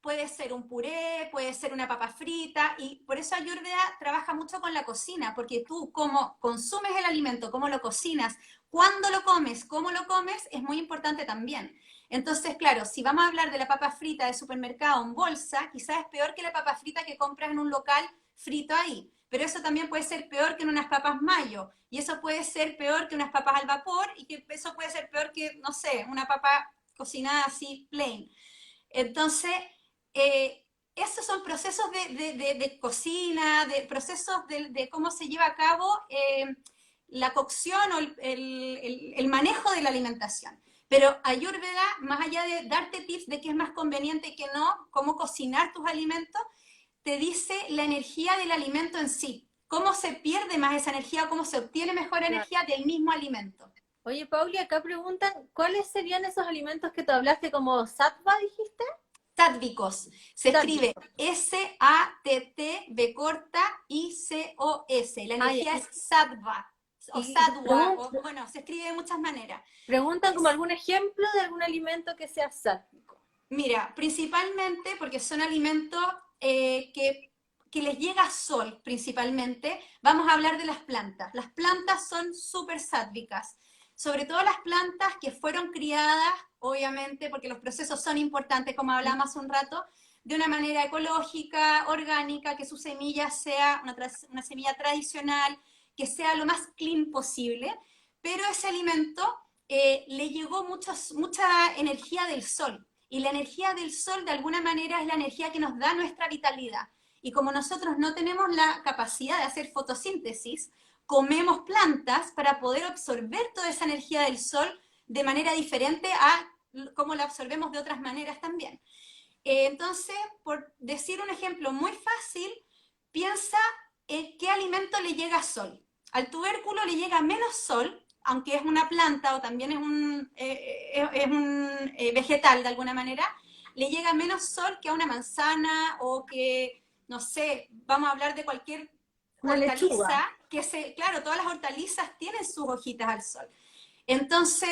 puede ser un puré, puede ser una papa frita, y por eso Ayurveda trabaja mucho con la cocina, porque tú cómo consumes el alimento, cómo lo cocinas, cuándo lo comes, cómo lo comes, es muy importante también. Entonces, claro, si vamos a hablar de la papa frita de supermercado en bolsa, quizás es peor que la papa frita que compras en un local frito ahí. Pero eso también puede ser peor que en unas papas mayo, y eso puede ser peor que unas papas al vapor, y que eso puede ser peor que, no sé, una papa cocinada así plain. Entonces, esos son procesos de cocina, de procesos de cómo se lleva a cabo la cocción o el manejo de la alimentación. Pero Ayurveda, más allá de darte tips de qué es más conveniente y qué no, cómo cocinar tus alimentos, te dice la energía del alimento en sí. Cómo se pierde más esa energía o cómo se obtiene mejor Claro. energía del mismo alimento. Oye, Pauli, acá preguntan, ¿cuáles serían esos alimentos que tú hablaste como sattva, dijiste? Sádvicos. Se escribe Sádvicos. S-A-T-T-B corta I-C-O-S. La Ah, ya. energía es sattva o Y sadwa, o bueno, se escribe de muchas maneras. preguntan como Es, algún ejemplo de algún alimento que sea sádvico. mira, principalmente porque son alimentos que les llega sol, principalmente. Vamos a hablar de las plantas. Las plantas son súper sádvicas, sobre todo las plantas que fueron criadas, obviamente, porque los procesos son importantes, como hablamos hace un rato, de una manera ecológica, orgánica, que su semilla sea una semilla tradicional, que sea lo más clean posible, pero ese alimento le llegó mucha energía del sol. Y la energía del sol, de alguna manera, es la energía que nos da nuestra vitalidad. Y como nosotros no tenemos la capacidad de hacer fotosíntesis, comemos plantas para poder absorber toda esa energía del sol de manera diferente a como la absorbemos de otras maneras también. Entonces, por decir un ejemplo muy fácil, piensa en qué alimento le llega sol. Al tubérculo le llega menos sol, aunque es una planta o también es un vegetal de alguna manera, le llega menos sol que a una manzana o que, no sé, vamos a hablar de cualquier Una lechuga. hortaliza, claro, todas las hortalizas tienen sus hojitas al sol. Entonces,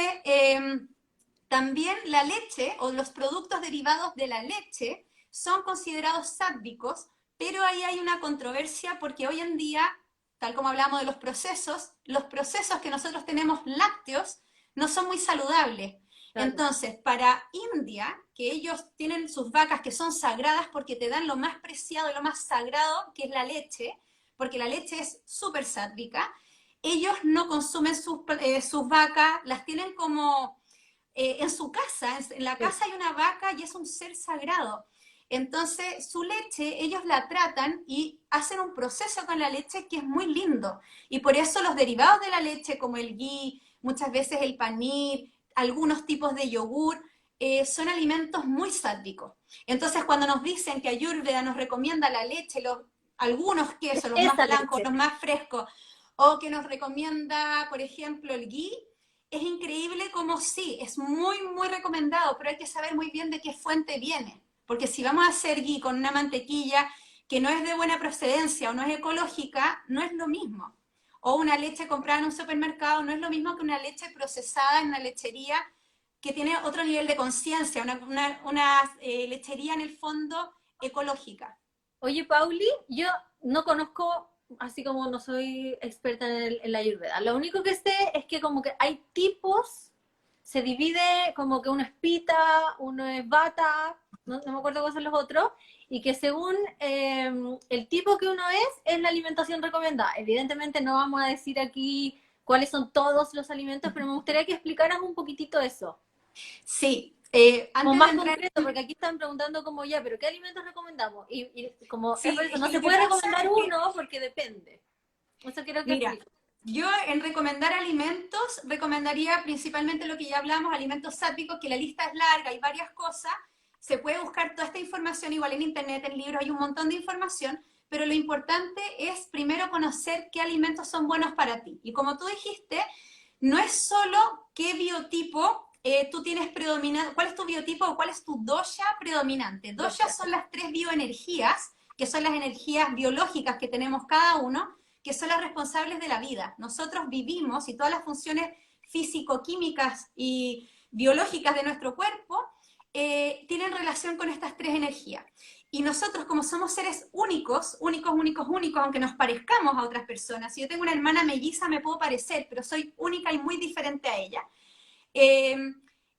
también la leche o los productos derivados de la leche son considerados sádvicos, pero ahí hay una controversia porque hoy en día, tal como hablamos de los procesos que nosotros tenemos lácteos no son muy saludables. Claro. Entonces, para India, que ellos tienen sus vacas que son sagradas porque te dan lo más preciado y lo más sagrado, que es la leche, porque la leche es súper sádvica, ellos no consumen sus vacas, las tienen como en su casa, en la casa hay una vaca y es un ser sagrado. Entonces, su leche, ellos la tratan y hacen un proceso con la leche que es muy lindo. Y por eso los derivados de la leche, como el ghee, muchas veces el panir, algunos tipos de yogur, son alimentos muy sátvicos. Entonces, cuando nos dicen que Ayurveda nos recomienda la leche, algunos quesos, los más Esa blancos, leche. los más frescos, o que nos recomienda, por ejemplo, el ghee, es increíble como sí, es muy, muy recomendado, pero hay que saber muy bien de qué fuente viene. Porque si vamos a hacer ghee con una mantequilla que no es de buena procedencia o no es ecológica, no es lo mismo. O una leche comprada en un supermercado no es lo mismo que una leche procesada en una lechería que tiene otro nivel de conciencia, una lechería en el fondo ecológica. Oye, Pauli, yo no conozco, así como no soy experta en la Ayurveda. Lo único que sé es que como que hay tipos, se divide como que uno es pita, uno es bata, no me acuerdo cuáles son los otros, y que según el tipo que uno es la alimentación recomendada. Evidentemente no vamos a decir aquí cuáles son todos los alimentos, pero me gustaría que explicaras un poquitito eso. Sí, Como antes de más entrar concreto, porque aquí están preguntando como ya, pero ¿qué alimentos recomendamos? Y como es por sí, eso, es no que se lo que puede pasa recomendar es que, uno porque depende. Eso quiero que mira, explique. yo en recomendar alimentos, recomendaría principalmente lo que ya hablamos, alimentos sátvicos, que la lista es larga, hay varias cosas, se puede buscar toda esta información igual en internet, en libros, hay un montón de información, pero lo importante es primero conocer qué alimentos son buenos para ti. Y como tú dijiste, no es solo qué biotipo tú tienes predominante, cuál es tu biotipo o cuál es tu dosha predominante. Doshas son las tres bioenergías, que son las energías biológicas que tenemos cada uno, que son las responsables de la vida. Nosotros vivimos y todas las funciones físico-químicas y biológicas de nuestro cuerpo tienen relación con estas tres energías. Y nosotros, como somos seres únicos, únicos, únicos, únicos, aunque nos parezcamos a otras personas, si yo tengo una hermana melliza me puedo parecer, pero soy única y muy diferente a ella. Eh,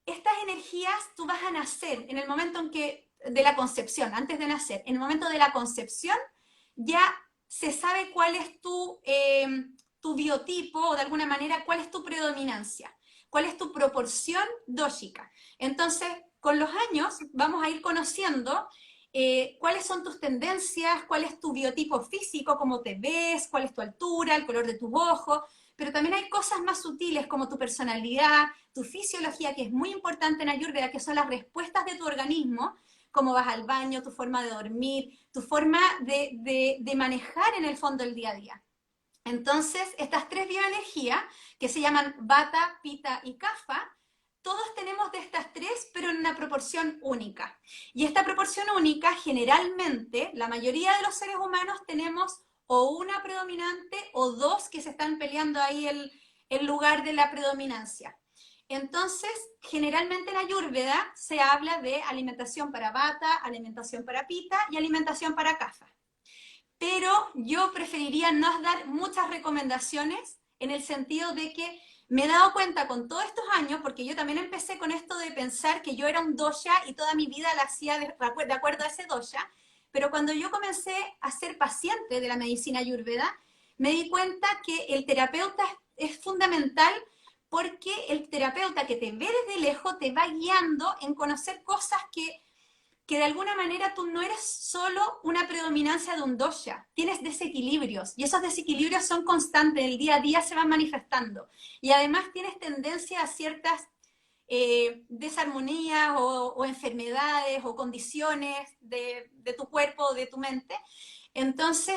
estas energías tú vas a nacer en el momento en que, de la concepción, antes de nacer, en el momento de la concepción, ya se sabe cuál es tu biotipo o de alguna manera cuál es tu predominancia, cuál es tu proporción dóxica. Entonces, con los años vamos a ir conociendo cuáles son tus tendencias, cuál es tu biotipo físico, cómo te ves, cuál es tu altura, el color de tus ojos, pero también hay cosas más sutiles como tu personalidad, tu fisiología, que es muy importante en Ayurveda, que son las respuestas de tu organismo, cómo vas al baño, tu forma de dormir, tu forma de manejar en el fondo el día a día. Entonces, estas tres bioenergías, que se llaman Vata, Pitta y Kapha, todos tenemos de estas tres, pero en una proporción única. Y esta proporción única, generalmente, la mayoría de los seres humanos tenemos o una predominante o dos que se están peleando ahí el lugar de la predominancia. Entonces, generalmente en Ayurveda se habla de alimentación para Vata, alimentación para Pitta y alimentación para Kapha. Pero yo preferiría no dar muchas recomendaciones en el sentido de que me he dado cuenta con todos estos años, porque yo también empecé con esto de pensar que yo era un dosha y toda mi vida la hacía de acuerdo a ese dosha, pero cuando yo comencé a ser paciente de la medicina ayurveda, me di cuenta que el terapeuta es fundamental porque el terapeuta que te ve desde lejos te va guiando en conocer cosas que de alguna manera tú no eres solo una predominancia de un dosha, tienes desequilibrios y esos desequilibrios son constantes, el día a día se van manifestando y además tienes tendencia a ciertas desarmonías o enfermedades o condiciones de tu cuerpo o de tu mente. Entonces,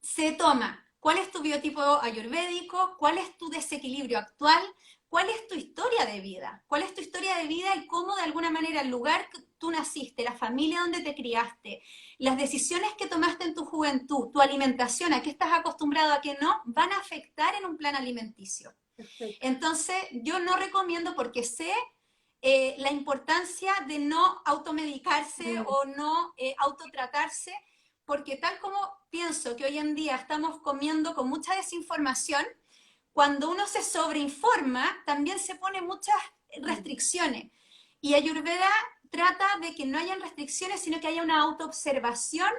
se toma cuál es tu biotipo ayurvédico, cuál es tu desequilibrio actual, cuál es tu historia de vida, cuál es tu historia de vida y cómo de alguna manera el lugar que tú naciste, la familia donde te criaste, las decisiones que tomaste en tu juventud, tu alimentación, a qué estás acostumbrado, a qué no, van a afectar en un plan alimenticio. Perfecto. Entonces, yo no recomiendo porque sé la importancia de no automedicarse Mm. o no autotratarse, porque tal como pienso que hoy en día estamos comiendo con mucha desinformación, cuando uno se sobreinforma, también se pone muchas restricciones. Y Ayurveda trata de que no hayan restricciones, sino que haya una autoobservación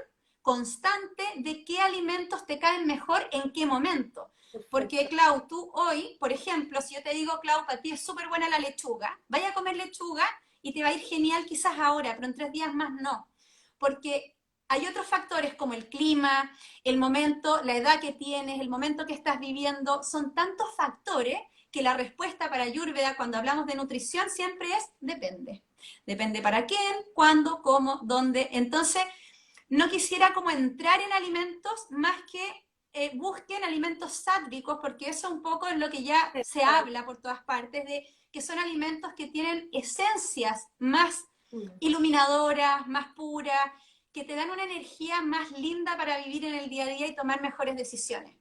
constante de qué alimentos te caen mejor en qué momento. Porque, Clau, tú hoy, por ejemplo, si yo te digo, Clau, para ti es súper buena la lechuga, vaya a comer lechuga y te va a ir genial quizás ahora, pero en 3 días más no. Porque hay otros factores como el clima, el momento, la edad que tienes, el momento que estás viviendo, son tantos factores que la respuesta para Ayurveda cuando hablamos de nutrición siempre es depende. Depende para quién, cuándo, cómo, dónde. Entonces, no quisiera como entrar en alimentos más que busquen alimentos sádvicos, porque eso un poco es lo que ya se habla por todas partes, de que son alimentos que tienen esencias más iluminadoras, más puras, que te dan una energía más linda para vivir en el día a día y tomar mejores decisiones.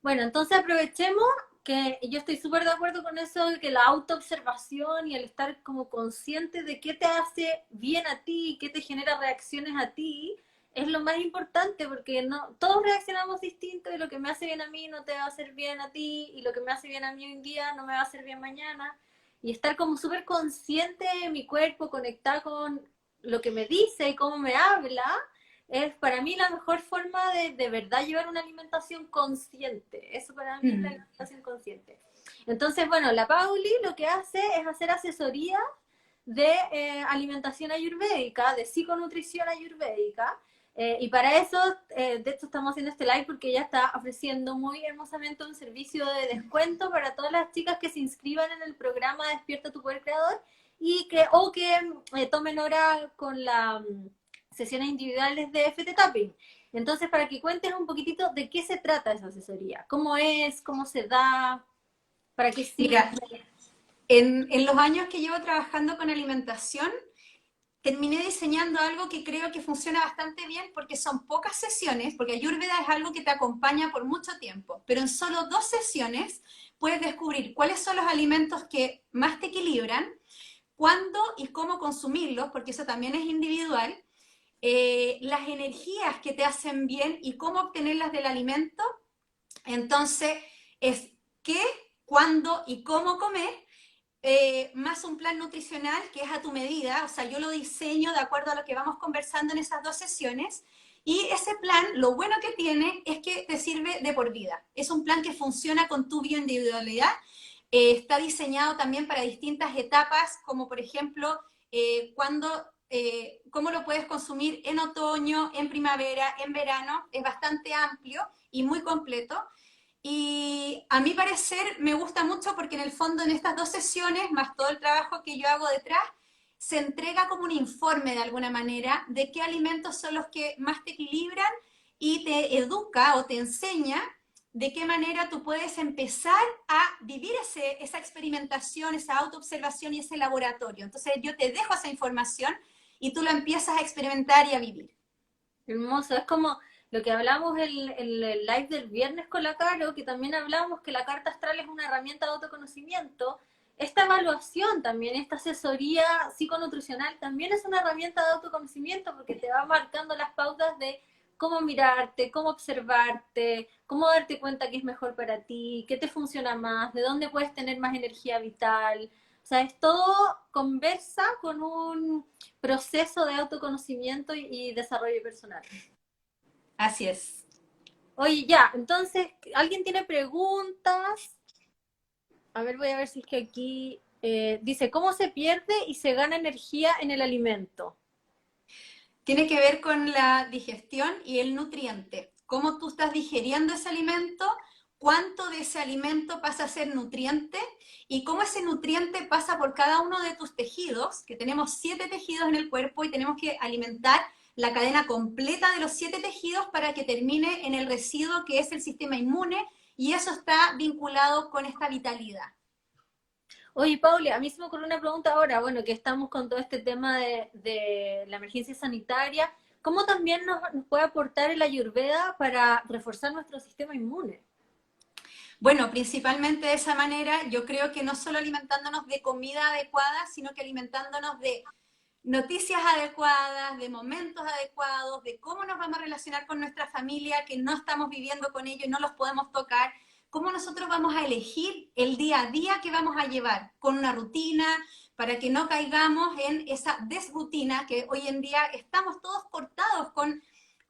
Bueno, entonces aprovechemos que yo estoy súper de acuerdo con eso, de que la autoobservación y el estar como consciente de qué te hace bien a ti, qué te genera reacciones a ti, es lo más importante, porque no, todos reaccionamos distinto y lo que me hace bien a mí no te va a hacer bien a ti, y lo que me hace bien a mí hoy en día no me va a hacer bien mañana. Y estar como súper consciente de mi cuerpo, conectada con lo que me dice y cómo me habla, es para mí la mejor forma de verdad llevar una alimentación consciente. Eso para mí es la alimentación consciente. Entonces, bueno, la Pauli lo que hace es hacer asesoría de alimentación ayurvédica, de psiconutrición ayurvédica. Y para eso, de hecho, estamos haciendo este live porque ella está ofreciendo muy hermosamente un servicio de descuento para todas las chicas que se inscriban en el programa Despierta tu Poder Creador y que tomen hora con la sesiones individuales de FT Tapping. Entonces, para que cuentes un poquitito de qué se trata esa asesoría, cómo es, cómo se da, para qué sirve. Mira, en los años que llevo trabajando con alimentación, terminé diseñando algo que creo que funciona bastante bien porque son pocas sesiones, porque Ayurveda es algo que te acompaña por mucho tiempo, pero en solo 2 sesiones puedes descubrir cuáles son los alimentos que más te equilibran, cuándo y cómo consumirlos, porque eso también es individual, las energías que te hacen bien y cómo obtenerlas del alimento. Entonces, es qué, cuándo y cómo comer, más un plan nutricional que es a tu medida, o sea, yo lo diseño de acuerdo a lo que vamos conversando en esas 2 sesiones, y ese plan, lo bueno que tiene es que te sirve de por vida. Es un plan que funciona con tu bioindividualidad, está diseñado también para distintas etapas, como por ejemplo, cómo lo puedes consumir en otoño, en primavera, en verano, es bastante amplio y muy completo. Y a mi parecer me gusta mucho porque en el fondo en estas 2 sesiones, más todo el trabajo que yo hago detrás, se entrega como un informe de alguna manera de qué alimentos son los que más te equilibran y te educa o te enseña de qué manera tú puedes empezar a vivir esa experimentación, esa autoobservación y ese laboratorio. Entonces yo te dejo esa información y tú lo empiezas a experimentar y a vivir. Hermoso, es como lo que hablamos en el live del viernes con la Caro, que también hablamos que la carta astral es una herramienta de autoconocimiento. Esta evaluación también, esta asesoría psiconutricional también es una herramienta de autoconocimiento porque te va marcando las pautas de cómo mirarte, cómo observarte, cómo darte cuenta que es mejor para ti, qué te funciona más, de dónde puedes tener más energía vital. O sea, es todo conversa con un proceso de autoconocimiento y desarrollo personal. Así es. Oye, ya, entonces, ¿alguien tiene preguntas? A ver, voy a ver si es que aquí dice, ¿cómo se pierde y se gana energía en el alimento? Tiene que ver con la digestión y el nutriente. Cómo tú estás digiriendo ese alimento, cuánto de ese alimento pasa a ser nutriente y cómo ese nutriente pasa por cada uno de tus tejidos, que tenemos 7 tejidos en el cuerpo y tenemos que alimentar la cadena completa de los 7 tejidos para que termine en el residuo que es el sistema inmune, y eso está vinculado con esta vitalidad. Oye, Pauli, a mí se me ocurrió una pregunta ahora, bueno, que estamos con todo este tema de la emergencia sanitaria, ¿cómo también nos puede aportar el Ayurveda para reforzar nuestro sistema inmune? Bueno, principalmente de esa manera, yo creo que no solo alimentándonos de comida adecuada, sino que alimentándonos de noticias adecuadas, de momentos adecuados, de cómo nos vamos a relacionar con nuestra familia, que no estamos viviendo con ellos y no los podemos tocar, cómo nosotros vamos a elegir el día a día que vamos a llevar, con una rutina, para que no caigamos en esa desrutina que hoy en día estamos todos cortados con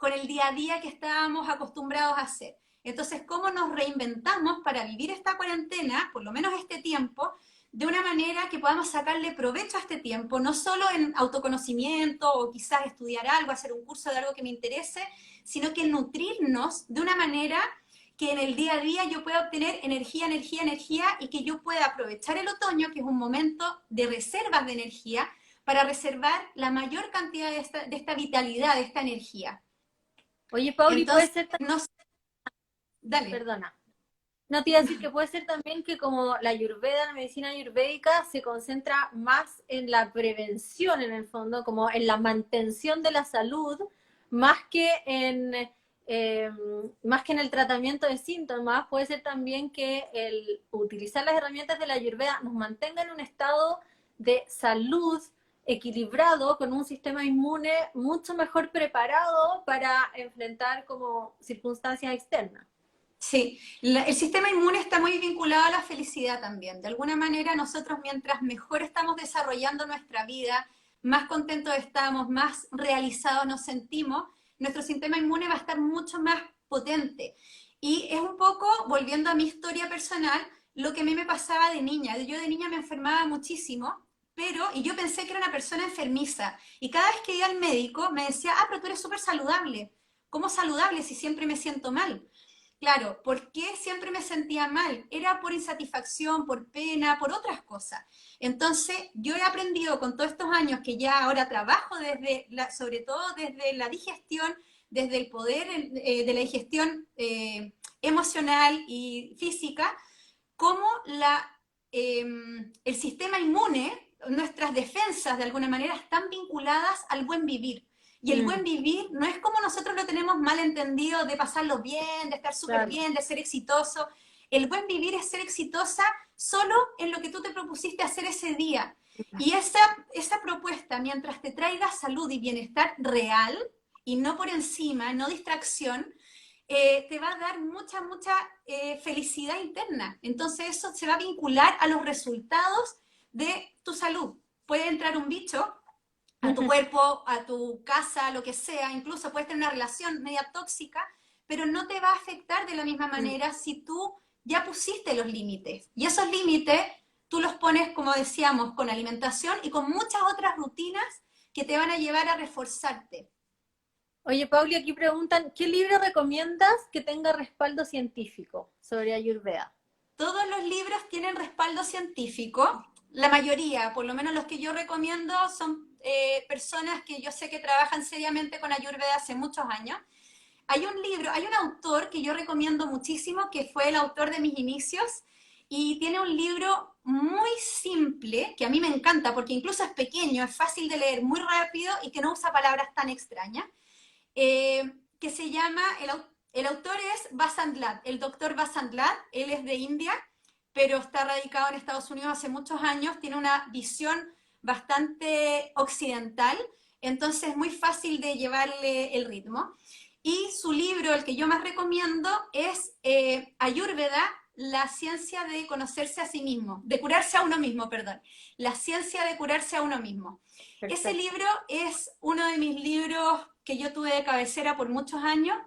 con el día a día que estábamos acostumbrados a hacer. Entonces, ¿cómo nos reinventamos para vivir esta cuarentena, por lo menos este tiempo, de una manera que podamos sacarle provecho a este tiempo, no solo en autoconocimiento o quizás estudiar algo, hacer un curso de algo que me interese, sino que nutrirnos de una manera que en el día a día yo pueda obtener energía, energía, energía y que yo pueda aprovechar el otoño, que es un momento de reservas de energía, para reservar la mayor cantidad de esta vitalidad, de esta energía. Oye, Pauli, puede Entonces, ser, no, dale. perdona, no te iba a decir que puede ser también que como la ayurveda, la medicina ayurvédica, se concentra más en la prevención en el fondo, como en la mantención de la salud, más que eh, más que en el tratamiento de síntomas, puede ser también que el utilizar las herramientas de la ayurveda nos mantenga en un estado de salud equilibrado, con un sistema inmune mucho mejor preparado para enfrentar como circunstancias externas. Sí, el sistema inmune está muy vinculado a la felicidad también. De alguna manera, nosotros mientras mejor estamos desarrollando nuestra vida, más contentos estamos, más realizados nos sentimos, nuestro sistema inmune va a estar mucho más potente. Y es un poco, volviendo a mi historia personal, lo que a mí me pasaba de niña. Yo de niña me enfermaba muchísimo, y yo pensé que era una persona enfermiza. Y cada vez que iba al médico me decía, ah, pero tú eres súper saludable. ¿Cómo saludable si siempre me siento mal? Claro, ¿por qué siempre me sentía mal? Era por insatisfacción, por pena, por otras cosas. Entonces, yo he aprendido con todos estos años que ya ahora trabajo sobre todo desde la digestión, desde el poder de la digestión emocional y física, cómo eh, el sistema inmune, nuestras defensas de alguna manera están vinculadas al buen vivir. Y el buen vivir no es como nosotros lo tenemos mal entendido de pasarlo bien, de estar súper Claro. bien, de ser exitoso. El buen vivir es ser exitosa solo en lo que tú te propusiste hacer ese día. Y esa propuesta, mientras te traiga salud y bienestar real, y no por encima, no distracción, te va a dar mucha, mucha felicidad interna. Entonces eso se va a vincular a los resultados de tu salud. Puede entrar un bicho a tu cuerpo, a tu casa, lo que sea, incluso puedes tener una relación media tóxica, pero no te va a afectar de la misma manera si tú ya pusiste los límites. Y esos límites tú los pones, como decíamos, con alimentación y con muchas otras rutinas que te van a llevar a reforzarte. Oye, Pauli, aquí preguntan, ¿qué libro recomiendas que tenga respaldo científico sobre Ayurveda? Todos los libros tienen respaldo científico, la mayoría, por lo menos los que yo recomiendo, son personas que yo sé que trabajan seriamente con Ayurveda hace muchos años. Hay un libro, hay un autor que yo recomiendo muchísimo, que fue el autor de mis inicios, y tiene un libro muy simple, que a mí me encanta, porque incluso es pequeño, es fácil de leer, muy rápido, y que no usa palabras tan extrañas, que se llama, el autor es Vasant Lat, el doctor Vasant Lat, él es de India, pero está radicado en Estados Unidos hace muchos años, tiene una visión bastante occidental, entonces es muy fácil de llevarle el ritmo. Y su libro, el que yo más recomiendo, es Ayurveda, la ciencia de conocerse a sí mismo, de curarse a uno mismo, perdón, la ciencia de curarse a uno mismo. Perfecto. Ese libro es uno de mis libros que yo tuve de cabecera por muchos años.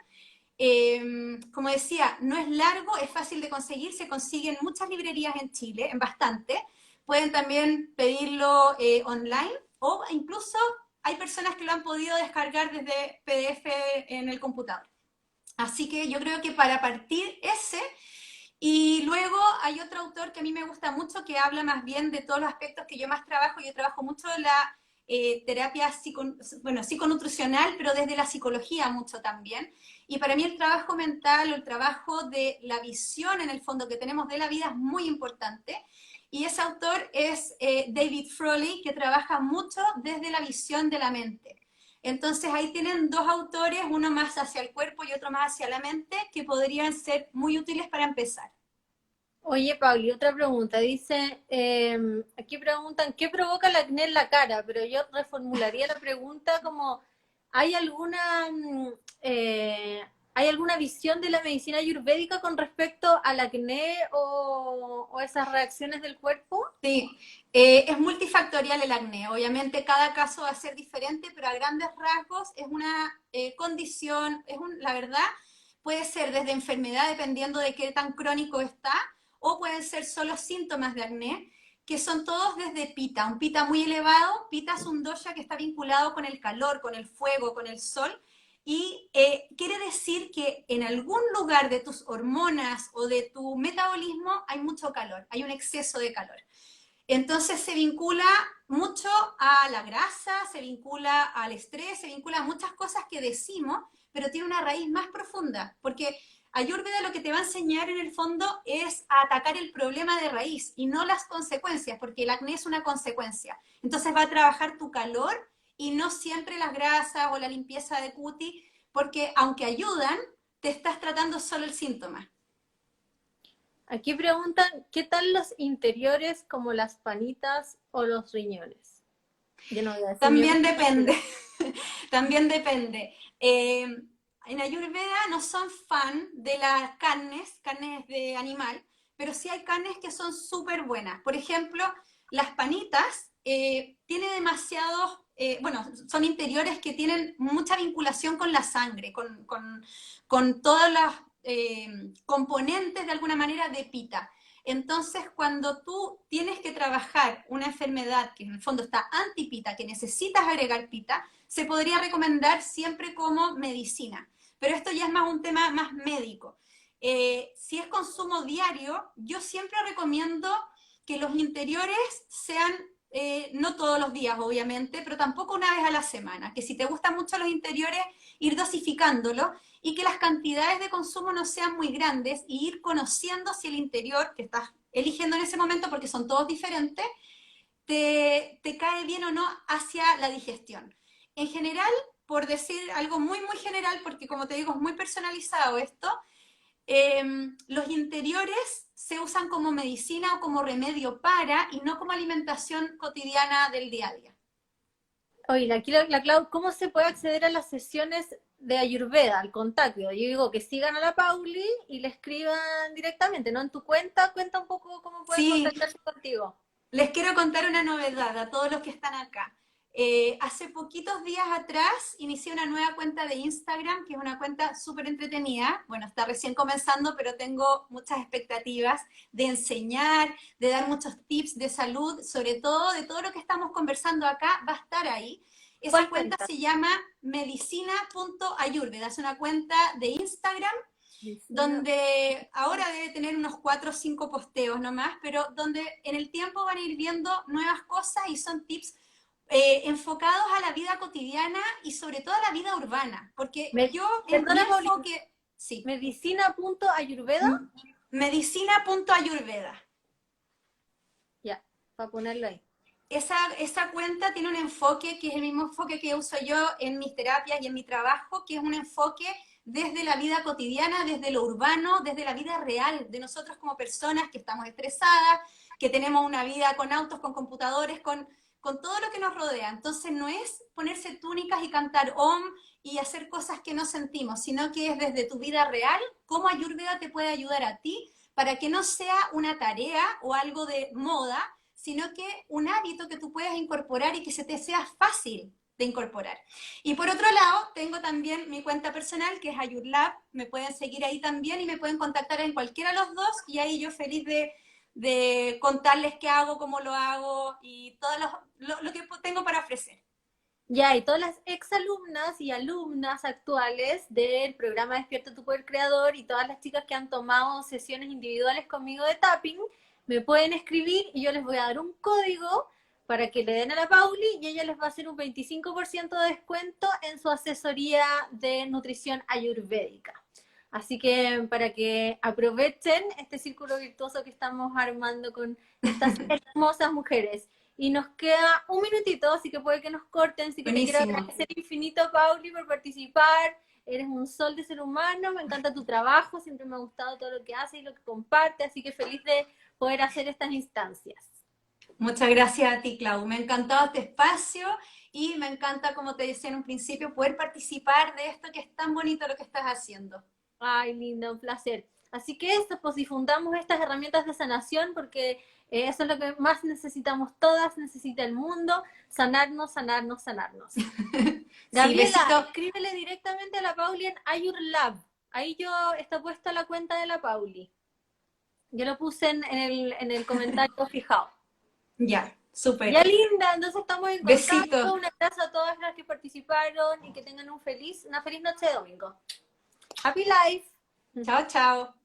Como decía, no es largo, es fácil de conseguir, se consigue en muchas librerías en Chile, en bastante. Pueden también pedirlo online o incluso hay personas que lo han podido descargar desde PDF en el computador. Así que yo creo que para partir ese, y luego hay otro autor que a mí me gusta mucho que habla más bien de todos los aspectos que yo más trabajo. Yo trabajo mucho en la terapia psiconutricional, pero desde la psicología mucho también. Y para mí el trabajo mental o el trabajo de la visión en el fondo que tenemos de la vida es muy importante. Y ese autor es David Frawley, que trabaja mucho desde la visión de la mente. Entonces ahí tienen dos autores, uno más hacia el cuerpo y otro más hacia la mente, que podrían ser muy útiles para empezar. Oye, Pauli, otra pregunta. Dice, aquí preguntan, ¿qué provoca el acné en la cara? Pero yo reformularía la pregunta como, ¿hay alguna, ¿hay alguna visión de la medicina ayurvédica con respecto al acné o esas reacciones del cuerpo? Sí, es multifactorial el acné. Obviamente cada caso va a ser diferente, pero a grandes rasgos es una condición, la verdad, puede ser desde enfermedad dependiendo de qué tan crónico está, o pueden ser solo síntomas de acné, que son todos desde Pita. Un Pita muy elevado, Pita es un dosha que está vinculado con el calor, con el fuego, con el sol, y quiere decir que en algún lugar de tus hormonas o de tu metabolismo hay mucho calor, hay un exceso de calor. Entonces se vincula mucho a la grasa, se vincula al estrés, se vincula a muchas cosas que decimos, pero tiene una raíz más profunda, porque Ayurveda lo que te va a enseñar en el fondo es a atacar el problema de raíz y no las consecuencias, porque el acné es una consecuencia. Entonces va a trabajar tu calor y no siempre las grasas o la limpieza de cutis, porque aunque ayudan, te estás tratando solo el síntoma. Aquí preguntan, ¿qué tal los interiores como las panitas o los riñones? Yo no voy a decir mi También opinión. depende, también depende. En Ayurveda no son fan de las carnes de animal, pero sí hay carnes que son súper buenas. Por ejemplo, las panitas tienen demasiados, bueno, son interiores que tienen mucha vinculación con la sangre, con todas las componentes de alguna manera de pita. Entonces, cuando tú tienes que trabajar una enfermedad que en el fondo está antipita, que necesitas agregar pita, se podría recomendar siempre como medicina. Pero esto ya es más un tema más médico. Si es consumo diario, yo siempre recomiendo que los interiores sean, no todos los días obviamente, pero tampoco una vez a la semana. Que si te gustan mucho los interiores, ir dosificándolo y que las cantidades de consumo no sean muy grandes y ir conociendo si el interior que estás eligiendo en ese momento, porque son todos diferentes, te cae bien o no hacia la digestión. En general, por decir algo muy, muy general, porque como te digo, es muy personalizado esto, los interiores se usan como medicina o como remedio para y no como alimentación cotidiana del día a día. Oye, aquí la Clau, ¿cómo se puede acceder a las sesiones de Ayurveda, al contacto? Yo digo que sigan a la Pauli y le escriban directamente, ¿no? En tu cuenta, cuenta un poco cómo pueden Sí, contactarse contigo. les quiero contar una novedad a todos los que están acá. Hace poquitos días atrás inicié una nueva cuenta de Instagram, que es una cuenta súper entretenida. Bueno, está recién comenzando, pero tengo muchas expectativas de enseñar, de dar muchos tips de salud, sobre todo de todo lo que estamos conversando acá, va a estar ahí. Esa ¿Cuál cuenta cuenta? se llama medicina.ayurveda, es una cuenta de Instagram Vecina. donde ahora debe tener unos 4 o 5 posteos nomás, pero donde en el tiempo van a ir viendo nuevas cosas y son tips enfocados a la vida cotidiana y sobre todo a la vida urbana, porque yo en mi Perdona, Pauli, enfoque, sí, medicina.ayurveda, medicina.ayurveda. ya, para ponerlo ahí. Esa cuenta tiene un enfoque que es el mismo enfoque que uso yo en mis terapias y en mi trabajo, que es un enfoque desde la vida cotidiana, desde lo urbano, desde la vida real de nosotros como personas que estamos estresadas, que tenemos una vida con autos, con computadores, con todo lo que nos rodea. Entonces no es ponerse túnicas y cantar om y hacer cosas que no sentimos, sino que es desde tu vida real, cómo Ayurveda te puede ayudar a ti para que no sea una tarea o algo de moda, sino que un hábito que tú puedas incorporar y que se te sea fácil de incorporar. Y por otro lado, tengo también mi cuenta personal, que es Ayurlab, me pueden seguir ahí también y me pueden contactar en cualquiera de los dos, y ahí yo feliz de contarles qué hago, cómo lo hago y todo lo que tengo para ofrecer. Ya, y todas las exalumnas y alumnas actuales del programa Despierta tu Poder Creador y todas las chicas que han tomado sesiones individuales conmigo de tapping, me pueden escribir y yo les voy a dar un código para que le den a la Pauli y ella les va a hacer un 25% de descuento en su asesoría de nutrición ayurvédica. Así que para que aprovechen este círculo virtuoso que estamos armando con estas hermosas mujeres. Y nos queda un minutito, así que puede que nos corten. Así que te quiero Buenísimo. agradecer infinito, Pauli, por participar. Eres un sol de ser humano, me encanta tu trabajo, siempre me ha gustado todo lo que haces y lo que compartes, así que feliz de poder hacer estas instancias. Muchas gracias a ti, Clau. Me ha encantado este espacio y me encanta, como te decía en un principio, poder participar de esto que es tan bonito lo que estás haciendo. Ay, linda, un placer. Así que eso, pues difundamos estas herramientas de sanación porque eso es lo que más necesitamos todas, necesita el mundo, sanarnos, sanarnos, sanarnos. Sí, Gabriela, besitos. escríbele directamente a la Pauli en Ayur Lab. Ahí yo está puesta la cuenta de la Pauli. Yo lo puse en el comentario fijado. Ya, súper. Ya linda, entonces estamos en Besitos. contacto. Un abrazo a todas las que participaron y que tengan una feliz noche de domingo. Happy Life. Chao, chao.